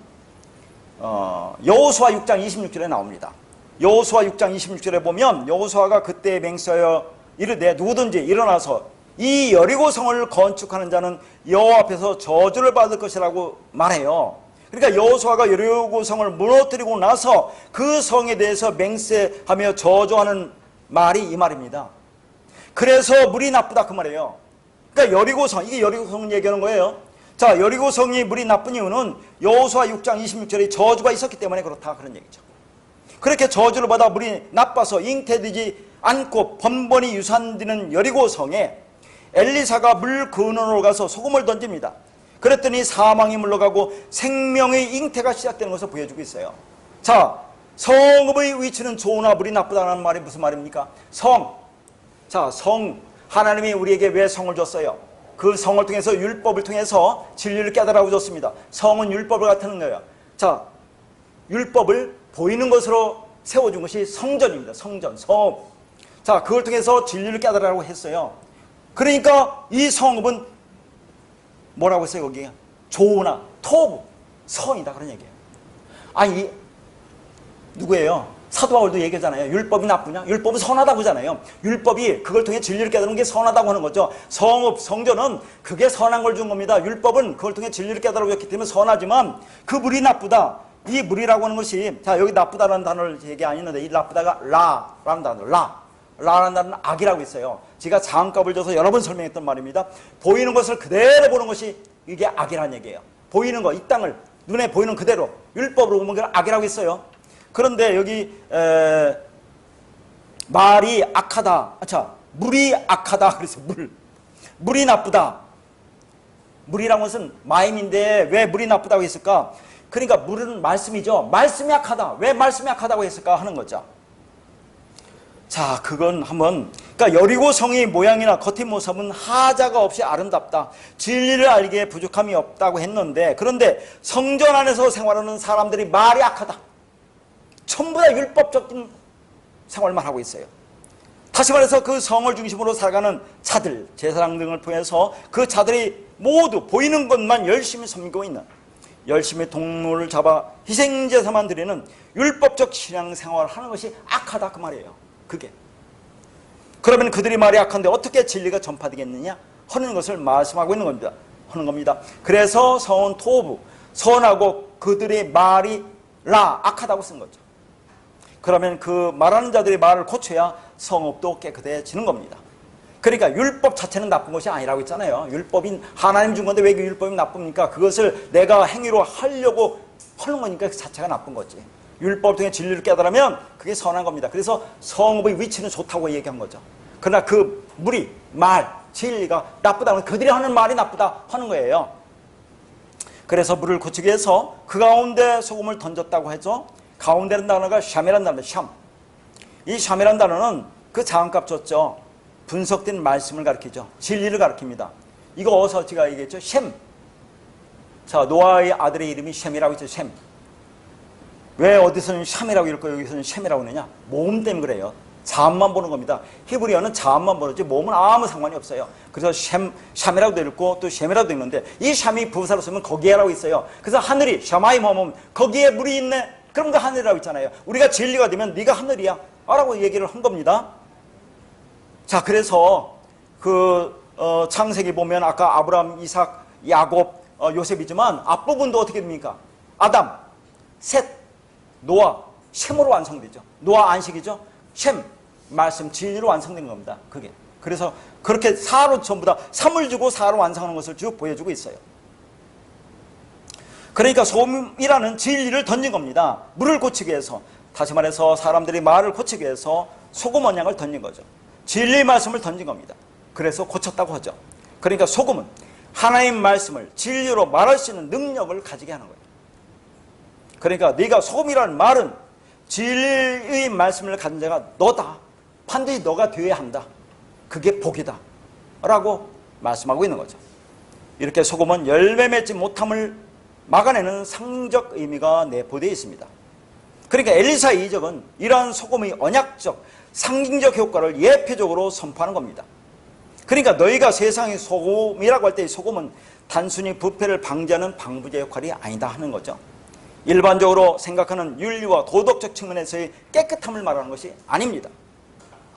여호수아 6장 26절에 나옵니다. 여호수아 6장 26절에 보면 여호수아가 그때 맹세하여 이르되 누구든지 일어나서 이 여리고성을 건축하는 자는 여호와 앞에서 저주를 받을 것이라고 말해요. 그러니까 여호수아가 여리고성을 무너뜨리고 나서 그 성에 대해서 맹세하며 저주하는 말이 이 말입니다. 그래서 물이 나쁘다 그 말이에요. 그러니까 여리고성, 이게 여리고성 얘기하는 거예요. 자, 여리고성이 물이 나쁜 이유는 여호수아 6장 26절에 저주가 있었기 때문에 그렇다 그런 얘기죠. 그렇게 저주를 받아 물이 나빠서 잉태되지 않고 번번이 유산되는 여리고성에 엘리사가 물 근원으로 가서 소금을 던집니다. 그랬더니 사망이 물러가고 생명의 잉태가 시작되는 것을 보여주고 있어요. 자, 성읍의 위치는 좋으나 물이 나쁘다는 말이 무슨 말입니까? 성. 자, 성. 하나님이 우리에게 왜 성을 줬어요? 그 성을 통해서 율법을 통해서 진리를 깨달아고 줬습니다. 성은 율법을 나타내는 거예요. 자, 율법을 보이는 것으로 세워준 것이 성전입니다. 성전, 성읍. 자, 그걸 통해서 진리를 깨달으라고 했어요. 그러니까 이 성읍은 뭐라고 했어요? 거기 조나 토부 선이다 그런 얘기예요. 아니, 누구예요? 사도 바울도 얘기하잖아요. 율법이 나쁘냐? 율법은 선하다고 하잖아요. 율법이 그걸 통해 진리를 깨달은 게 선하다고 하는 거죠. 성읍, 성전은 그게 선한 걸 준 겁니다. 율법은 그걸 통해 진리를 깨달아 줬기 때문에 선하지만 그 물이 나쁘다. 이 물이라고 하는 것이, 자, 여기 나쁘다라는 단어를 얘기 안 했는데 이 나쁘다가 라라는 단어, 라라는 단어는 악이라고 있어요. 제가 장값을 줘서 여러 번 설명했던 말입니다. 보이는 것을 그대로 보는 것이 이게 악이라는 얘기예요. 보이는 거, 이 땅을 눈에 보이는 그대로 율법으로 보면 그걸 악이라고 했어요. 그런데 여기 말이 악하다. 자, 물이 악하다. 그래서 물이 나쁘다. 물이라는 것은 마임인데 왜 물이 나쁘다고 했을까? 그러니까 물은 말씀이죠. 말씀이 악하다. 왜 말씀이 악하다고 했을까 하는 거죠. 자, 그건 한번, 그러니까 여리고성의 모양이나 겉의 모습은 하자가 없이 아름답다. 진리를 알기에 부족함이 없다고 했는데, 그런데 성전 안에서 생활하는 사람들이 말이 악하다. 전부 다 율법적인 생활만 하고 있어요. 다시 말해서 그 성을 중심으로 살아가는 자들, 제사장 등을 통해서 그 자들이 모두 보이는 것만 열심히 섬기고 있는, 열심히 동물을 잡아 희생제사만 드리는 율법적 신앙생활을 하는 것이 악하다 그 말이에요. 그게. 그러면 그들이 말이 악한데 어떻게 진리가 전파되겠느냐 하는 것을 말씀하고 있는 겁니다. 하는 겁니다. 그래서 성은 토부, 선하고 그들의 말이 악하다고 쓴 거죠. 그러면 그 말하는 자들의 말을 고쳐야 성읍도 깨끗해지는 겁니다. 그러니까 율법 자체는 나쁜 것이 아니라고 했잖아요. 율법인 하나님 준 건데 왜 그 율법이 나쁩니까? 그것을 내가 행위로 하려고 하는 거니까 그 자체가 나쁜 거지. 율법을 통해 진리를 깨달으면 그게 선한 겁니다. 그래서 성읍의 위치는 좋다고 얘기한 거죠. 그러나 그 무리, 말, 진리가 나쁘다면 그들이 하는 말이 나쁘다 하는 거예요. 그래서 물을 고치기 위해서 그 가운데 소금을 던졌다고 해서 가운데라는 단어가 샴이라는 단어입니다. 샴. 이 샴이라는 단어는 그 장값 줬죠. 분석된 말씀을 가리키죠. 진리를 가리킵니다. 이거 어서 제가 얘기했죠. 셈. 자, 노아의 아들의 이름이 셈이라고 했죠. 셈. 왜 어디서는 샴이라고 읽고 여기서는 셈이라고 하느냐? 모음 때문에 그래요. 자음만 보는 겁니다. 히브리어는 자음만 보는지 모음은 아무 상관이 없어요. 그래서 샴이라고도 읽고 또 셈이라고도 읽는데 이 샴이 부사로 쓰면 거기에라고 있어요. 그래서 하늘이 샤마이 모음 거기에 물이 있네. 그럼 그 하늘이라고 있잖아요. 우리가 진리가 되면 네가 하늘이야 라고 얘기를 한 겁니다. 자, 그래서 그 창세기 보면 아까 아브라함, 이삭, 야곱, 요셉이지만 앞부분도 어떻게 됩니까? 아담, 셋, 노아, 셈으로 완성되죠. 노아 안식이죠. 셈, 말씀, 진리로 완성된 겁니다. 그게. 그래서 그렇게 사로 전부 다 3을 주고 사로 완성하는 것을 쭉 보여주고 있어요. 그러니까 소금이라는 진리를 던진 겁니다. 물을 고치기 위해서, 다시 말해서 사람들이 말을 고치기 위해서 소금 언양을 던진 거죠. 진리의 말씀을 던진 겁니다. 그래서 고쳤다고 하죠. 그러니까 소금은 하나님 말씀을 진리로 말할 수 있는 능력을 가지게 하는 거예요. 그러니까 네가 소금이라는 말은 진리의 말씀을 가진 자가 너다. 반드시 너가 되어야 한다. 그게 복이다 라고 말씀하고 있는 거죠. 이렇게 소금은 열매 맺지 못함을 막아내는 상적 의미가 내포되어 있습니다. 그러니까 엘리사의 이적은 이러한 소금의 언약적, 상징적 효과를 예표적으로 선포하는 겁니다. 그러니까 너희가 세상의 소금이라고 할 때 이 소금은 단순히 부패를 방지하는 방부제 역할이 아니다 하는 거죠. 일반적으로 생각하는 윤리와 도덕적 측면에서의 깨끗함을 말하는 것이 아닙니다.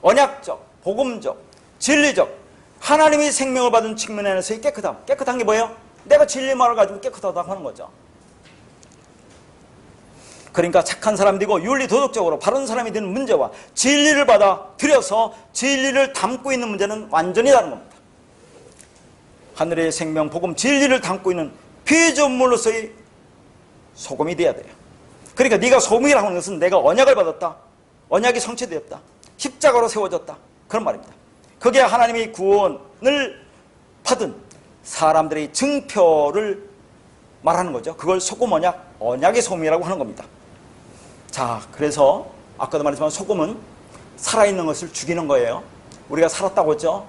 언약적, 복음적, 진리적, 하나님의 생명을 받은 측면에서의 깨끗함. 깨끗한 게 뭐예요? 내가 진리만을 가지고 깨끗하다고 하는 거죠. 그러니까 착한 사람들이고 윤리 도덕적으로 바른 사람이 되는 문제와 진리를 받아 들여서 진리를 담고 있는 문제는 완전히 다른 겁니다. 하늘의 생명, 복음, 진리를 담고 있는 피조물로서의 소금이 돼야 돼요. 그러니까 네가 소금이라고 하는 것은 내가 언약을 받았다, 언약이 성취되었다, 십자가로 세워졌다, 그런 말입니다. 그게 하나님의 구원을 받은 사람들의 증표를 말하는 거죠. 그걸 소금 언약, 언약의 소금이라고 하는 겁니다. 자, 그래서 아까도 말했지만 소금은 살아있는 것을 죽이는 거예요. 우리가 살았다고 했죠.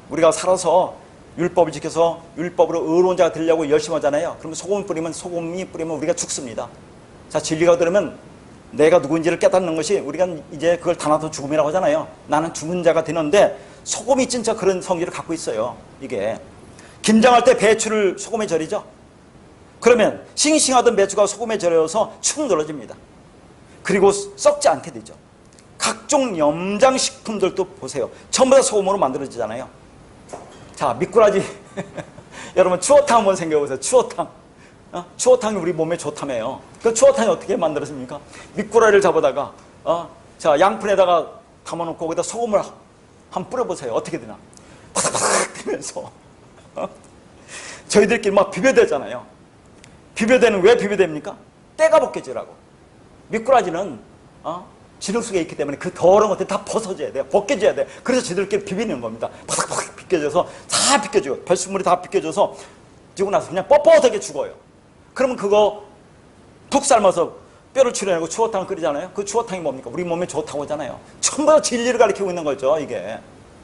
우리가 살아서 율법을 지켜서 율법으로 의로운 자가 되려고 열심히 하잖아요. 그러면 소금이 뿌리면 우리가 죽습니다. 자, 진리가 들으면 내가 누구인지를 깨닫는 것이 우리가 이제 그걸 다나도 죽음이라고 하잖아요. 나는 죽은 자가 되는데 소금이 진짜 그런 성질을 갖고 있어요. 이게 김장할 때 배추를 소금에 절이죠. 그러면 싱싱하던 배추가 소금에 절여서 축 늘어집니다. 그리고 썩지 않게 되죠. 각종 염장식품들도 보세요. 전부 다 소금으로 만들어지잖아요. 자, 미꾸라지 여러분 추어탕 한번 생각해보세요. 추어탕. 추어탕이 우리 몸에 좋다며요. 그 추어탕이 어떻게 만들어집니까? 미꾸라지를 잡아다가 자, 양푼에다가 담아놓고 거기다 소금을 한번 뿌려보세요. 어떻게 되나? 바삭바삭 되면서 저희들끼리 막 비벼대잖아요. 비벼대는 왜 비벼댑니까? 때가 벗겨지라고. 미꾸라지는 지능 속에 있기 때문에 그 더러운 것들이 다 벗어져야 돼요. 벗겨져야 돼요. 그래서 저희들끼리 비비는 겁니다. 바삭바삭 비껴져서 다 비껴져요. 배수물이 다 비껴져서 지고 나서 그냥 뻣뻣하게 죽어요. 그러면 그거 푹 삶아서 뼈를 추려내고 추어탕을 끓이잖아요. 그 추어탕이 뭡니까? 우리 몸에 좋다고 하잖아요. 전부 다 진리를 가리키고 있는 거죠, 이게.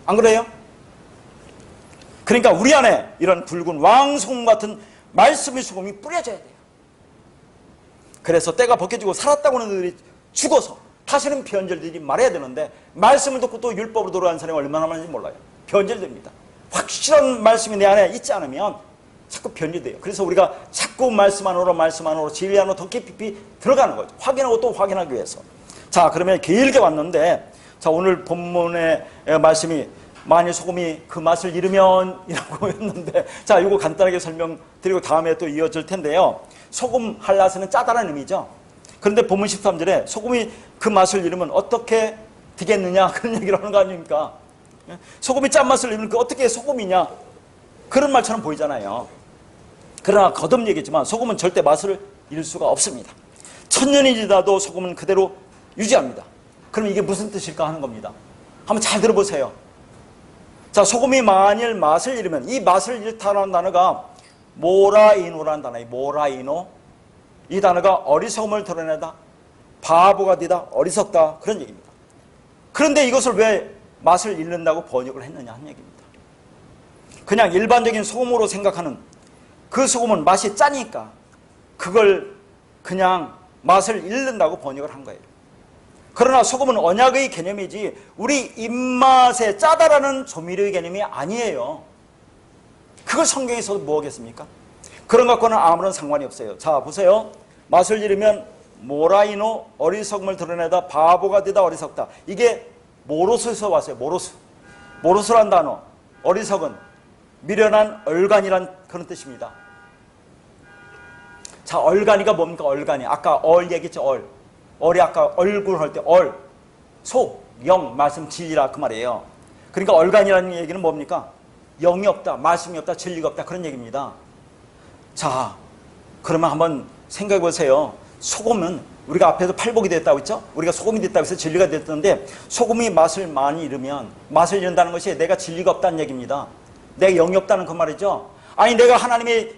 안 그래요? 그러니까 우리 안에 이런 붉은 왕소금 같은 말씀의 소금이 뿌려져야 돼요. 그래서 때가 벗겨지고 살았다고 하는 들이 죽어서 다시는 변절되지 말아야 되는데 말씀을 듣고 또 율법으로 돌아가는 사람이 얼마나 많은지 몰라요. 변절됩니다. 확실한 말씀이 내 안에 있지 않으면 자꾸 변질돼요. 그래서 우리가 자꾸 말씀 안으로 진리 안으로 더 깊이 들어가는 거죠. 확인하고 또 확인하기 위해서. 자, 그러면 길게 왔는데 자, 오늘 본문의 말씀이 만일 소금이 그 맛을 잃으면 이라고 했는데 자, 이거 간단하게 설명드리고 다음에 또 이어질 텐데요. 소금 할라스는 짜다라는 의미죠. 그런데 본문 13절에 소금이 그 맛을 잃으면 어떻게 되겠느냐 그런 얘기를 하는 거 아닙니까? 소금이 짠맛을 잃으면 어떻게 소금이냐 그런 말처럼 보이잖아요. 그러나 거듭 얘기했지만 소금은 절대 맛을 잃을 수가 없습니다. 천년이 지나도 소금은 그대로 유지합니다. 그럼 이게 무슨 뜻일까 하는 겁니다. 한번 잘 들어보세요. 자, 소금이 만일 맛을 잃으면 이 맛을 잃다라는 단어가 모라이노라는 단어예요. 모라이노. 이 단어가 어리석음을 드러내다, 바보가 되다, 어리석다 그런 얘기입니다. 그런데 이것을 왜 맛을 잃는다고 번역을 했느냐 하는 얘기입니다. 그냥 일반적인 소금으로 생각하는 그 소금은 맛이 짜니까 그걸 그냥 맛을 잃는다고 번역을 한 거예요. 그러나 소금은 언약의 개념이지 우리 입맛에 짜다라는 조미료의 개념이 아니에요. 그걸 성경에서도 뭐 하겠습니까? 그런 것과는 아무런 상관이 없어요. 자, 보세요. 맛을 잃으면 모라이노, 어리석음을 드러내다, 바보가 되다, 어리석다. 이게 모로스에서 왔어요. 모로스. 모로스란 단어, 어리석은, 미련한, 얼간이란 그런 뜻입니다. 자, 얼간이가 뭡니까? 얼간이. 아까 얼 얘기했죠. 얼이 아까 얼굴 할 때 얼. 소, 영, 말씀, 진리라 그 말이에요. 그러니까 얼간이라는 얘기는 뭡니까? 영이 없다, 말씀이 없다, 진리가 없다 그런 얘기입니다. 자, 그러면 한번 생각해 보세요. 소금은 우리가 앞에서 팔복이 됐다고 했죠? 우리가 소금이 됐다고 해서 진리가 됐던데 소금이 맛을 많이 잃으면 맛을 잃는다는 것이 내가 진리가 없다는 얘기입니다. 내가 영이 없다는 그 말이죠. 아니 내가 하나님의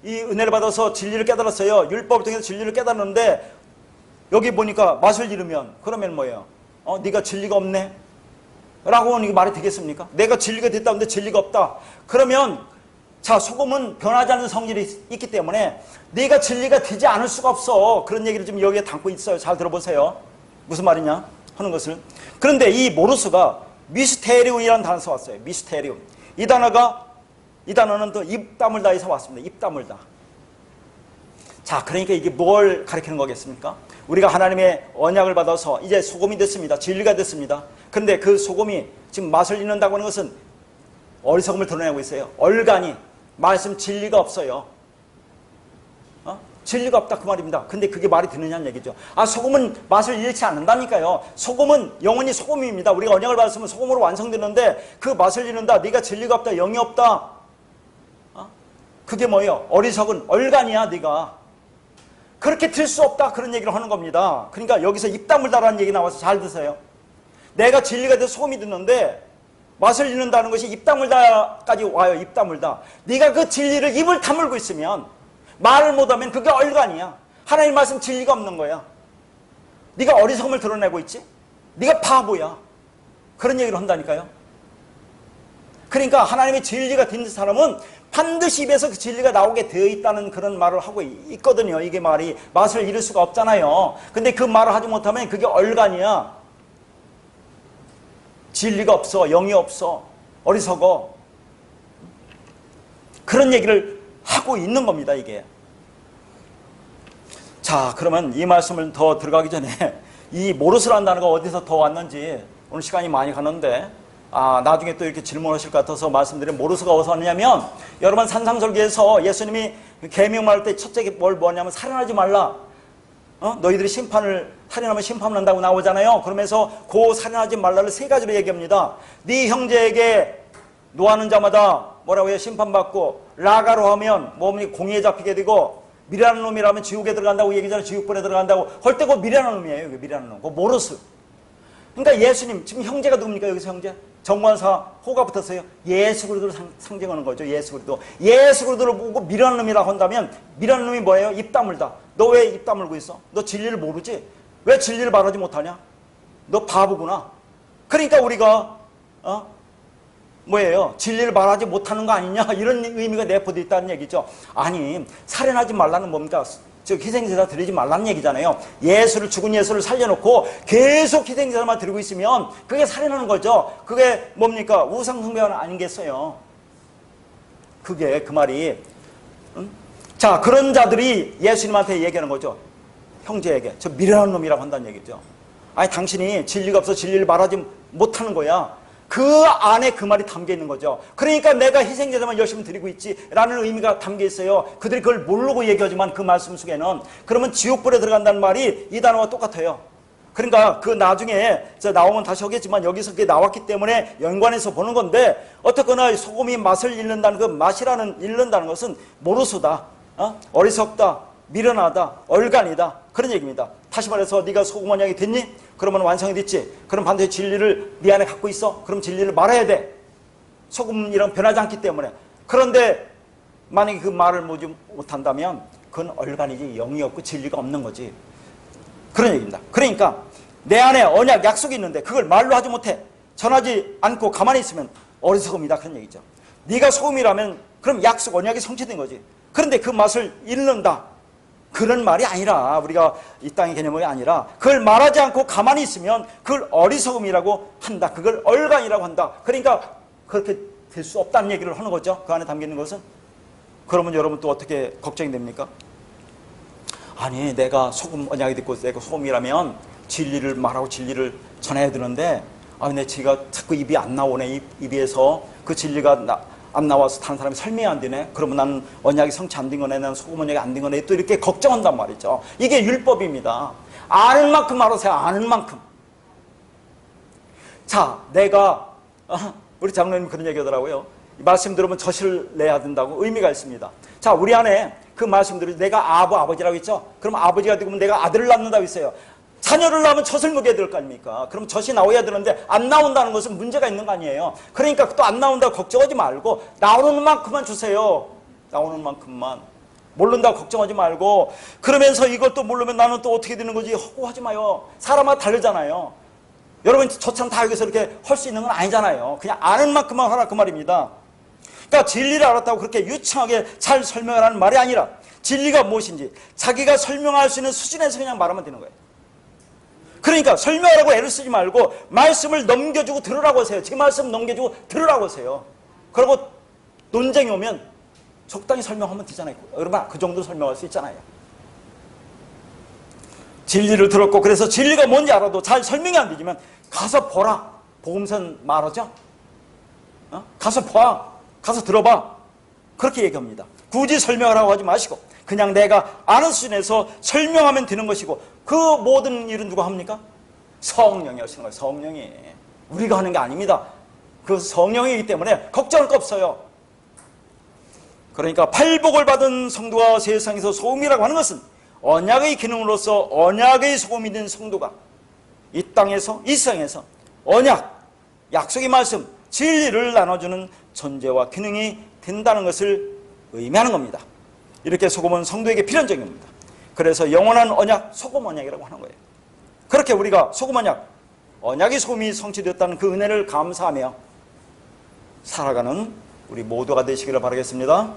이 은혜를 받아서 진리를 깨달았어요. 율법을 통해서 진리를 깨달았는데 여기 보니까 맛을 잃으면 그러면 뭐예요? 네가 진리가 없네? 라고 하는 게 말이 되겠습니까? 내가 진리가 됐다는데 진리가 없다. 그러면 자, 소금은 변하지 않는 성질이 있기 때문에 네가 진리가 되지 않을 수가 없어. 그런 얘기를 지금 여기에 담고 있어요. 잘 들어보세요. 무슨 말이냐 하는 것을. 그런데 이 모르스가 미스테리움이라는 단어에서 왔어요. 미스테리움. 이 단어는 또 입 다물다에서 왔습니다. 입 다물다. 자, 그러니까 이게 뭘 가리키는 거겠습니까? 우리가 하나님의 언약을 받아서 이제 소금이 됐습니다. 진리가 됐습니다. 그런데 그 소금이 지금 맛을 잃는다고 하는 것은 어리석음을 드러내고 있어요. 얼간이 말씀 진리가 없어요. 진리가 없다 그 말입니다. 근데 그게 말이 되느냐는 얘기죠. 소금은 맛을 잃지 않는다니까요. 소금은 영원히 소금입니다. 우리가 언약을 받았으면 소금으로 완성되는데 그 맛을 잃는다. 네가 진리가 없다. 영이 없다. 그게 뭐예요? 어리석은 얼간이야 네가. 그렇게 될 수 없다 그런 얘기를 하는 겁니다. 그러니까 여기서 입 다물다라는 얘기 나와서 잘 드세요. 내가 진리가 돼서 소금이 듣는데 맛을 잃는다는 것이 입 다물다까지 와요. 입 다물다. 네가 그 진리를 입을 다물고 있으면 말을 못하면 그게 얼간이야. 하나님 말씀 진리가 없는 거야. 네가 어리석음을 드러내고 있지. 네가 바보야. 그런 얘기를 한다니까요. 그러니까 하나님의 진리가 된 사람은 반드시 입에서 그 진리가 나오게 되어 있다는 그런 말을 하고 있거든요. 이게 말이 맛을 잃을 수가 없잖아요. 근데 그 말을 하지 못하면 그게 얼간이야. 진리가 없어. 영이 없어. 어리석어. 그런 얘기를 하고 있는 겁니다. 이게. 자, 그러면 이 말씀을 더 들어가기 전에 이 모르스라는 단어가 어디서 더 왔는지 오늘 시간이 많이 가는데 나중에 또 이렇게 질문하실 것 같아서 말씀드리면 모르스가 어디서 왔느냐면 여러분 산상설계에서 예수님이 계명할 때 첫째 뭘 뭐냐면 살인하지 말라. 너희들이 살인하면 심판한다고 나오잖아요. 그러면서 그 살인하지 말라를 세 가지로 얘기합니다. 네 형제에게 노하는 자마다 뭐라고 해요? 심판받고 라가로 하면 몸이 공의에 잡히게 되고 미련한 놈이라면 지옥에 들어간다고 얘기잖아요. 지옥불에 들어간다고 할 때 그 미련한 놈이에요. 미련한 놈. 그 모르스. 그러니까 예수님 지금 형제가 누굽니까? 여기서 형제? 정관사 호가 붙었어요. 예수 그리스도를 상징하는 거죠. 예수 그리스도. 예수 그리스도를 보고 미련한 놈이라고 한다면 미련한 놈이 뭐예요? 입 다물다. 너 왜 입 다물고 있어? 너 진리를 모르지? 왜 진리를 말하지 못하냐? 너 바보구나. 그러니까 우리가 뭐예요? 진리를 말하지 못하는 거 아니냐? 이런 의미가 내포되어 있다는 얘기죠. 아니, 살인하지 말라는 뭡니까? 즉 희생제사 드리지 말라는 얘기잖아요. 죽은 예수를 살려놓고 계속 희생제사만 드리고 있으면 그게 살인하는 거죠. 그게 뭡니까? 우상숭배는 아니겠어요. 그게 그 말이. 자, 그런 자들이 예수님한테 얘기하는 거죠. 형제에게. 저 미련한 놈이라고 한다는 얘기죠. 아니, 당신이 진리가 없어 진리를 말하지 못하는 거야. 그 안에 그 말이 담겨 있는 거죠. 그러니까 내가 희생제사만 열심히 드리고 있지라는 의미가 담겨 있어요. 그들이 그걸 모르고 얘기하지만 그 말씀 속에는. 그러면 지옥불에 들어간다는 말이 이 단어와 똑같아요. 그러니까 그 나중에 나오면 다시 하겠지만 여기서 그게 나왔기 때문에 연관해서 보는 건데 어떻거나 소금이 맛을 잃는다는 그 맛이라는 잃는다는 것은 모르수다. 어리석다. 미련하다. 얼간이다. 그런 얘기입니다. 다시 말해서 네가 소금 언약이 됐니? 그러면 완성이 됐지. 그럼 반드시 진리를 네 안에 갖고 있어. 그럼 진리를 말해야 돼. 소금이랑 변하지 않기 때문에. 그런데 만약에 그 말을 못한다면 그건 얼간이지 영이 없고 진리가 없는 거지. 그런 얘기입니다. 그러니까 내 안에 언약 약속이 있는데 그걸 말로 하지 못해. 전하지 않고 가만히 있으면 어리석음이다. 그런 얘기죠. 네가 소금이라면 그럼 약속 언약이 성취된 거지. 그런데 그 맛을 잃는다. 그런 말이 아니라 우리가 이 땅의 개념이 아니라 그걸 말하지 않고 가만히 있으면 그걸 어리석음이라고 한다. 그걸 얼간이라고 한다. 그러니까 그렇게 될 수 없다는 얘기를 하는 거죠. 그 안에 담겨 있는 것은. 그러면 여러분 또 어떻게 걱정이 됩니까? 아니 내가 소금 언약이 됐고 내가 소금이라면 진리를 말하고 진리를 전해야 되는데 내 지가 자꾸 입이 안 나오네. 입에서 그 진리가 안 나와서 다른 사람이 설명이 안 되네. 그러면 나는 언약이 성취 안 된 거네. 나는 소금 언약이 안 된 거네. 또 이렇게 걱정한단 말이죠. 이게 율법입니다. 아는 만큼 알아서요. 아는 만큼. 자, 내가 우리 장로님 그런 얘기 하더라고요. 이 말씀 들으면 젖을 내야 된다고 의미가 있습니다. 자, 우리 안에 그 말씀 들으면 내가 아버지라고 했죠. 그럼 아버지가 되고 내가 아들을 낳는다고 했어요. 자녀를 낳으면 젖을 먹여야 될 거 아닙니까? 그럼 젖이 나와야 되는데 안 나온다는 것은 문제가 있는 거 아니에요. 그러니까 또 안 나온다고 걱정하지 말고 나오는 만큼만 주세요. 나오는 만큼만. 모른다고 걱정하지 말고 그러면서 이걸 또 모르면 나는 또 어떻게 되는 거지 하지 마요. 사람마다 다르잖아요. 여러분 저처럼 다 여기서 이렇게 할 수 있는 건 아니잖아요. 그냥 아는 만큼만 하라 그 말입니다. 그러니까 진리를 알았다고 그렇게 유창하게 잘 설명하라는 말이 아니라 진리가 무엇인지 자기가 설명할 수 있는 수준에서 그냥 말하면 되는 거예요. 그러니까 설명하라고 애를 쓰지 말고 말씀을 넘겨주고 들으라고 하세요. 지금 말씀 넘겨주고 들으라고 하세요. 그리고 논쟁이 오면 적당히 설명하면 되잖아요. 여러분 그 정도 설명할 수 있잖아요. 진리를 들었고 그래서 진리가 뭔지 알아도 잘 설명이 안 되지만 가서 보라. 복음서는 말하죠. 가서 봐. 가서 들어봐. 그렇게 얘기합니다. 굳이 설명을 하고 하지 마시고 그냥 내가 아는 수준에서 설명하면 되는 것이고 그 모든 일은 누가 합니까? 성령이 하시는 거예요. 성령이. 우리가 하는 게 아닙니다. 그 성령이기 때문에 걱정할 거 없어요. 그러니까 팔복을 받은 성도가 세상에서 소금이라고 하는 것은 언약의 기능으로서 언약의 소금이 된 성도가 이 땅에서 이 세상에서 언약, 약속의 말씀, 진리를 나눠주는 존재와 기능이 된다는 것을 의미하는 겁니다. 이렇게 소금은 성도에게 필연적인 겁니다. 그래서 영원한 언약, 소금 언약이라고 하는 거예요. 그렇게 우리가 소금 언약, 언약의 소금이 성취되었다는 그 은혜를 감사하며 살아가는 우리 모두가 되시기를 바라겠습니다.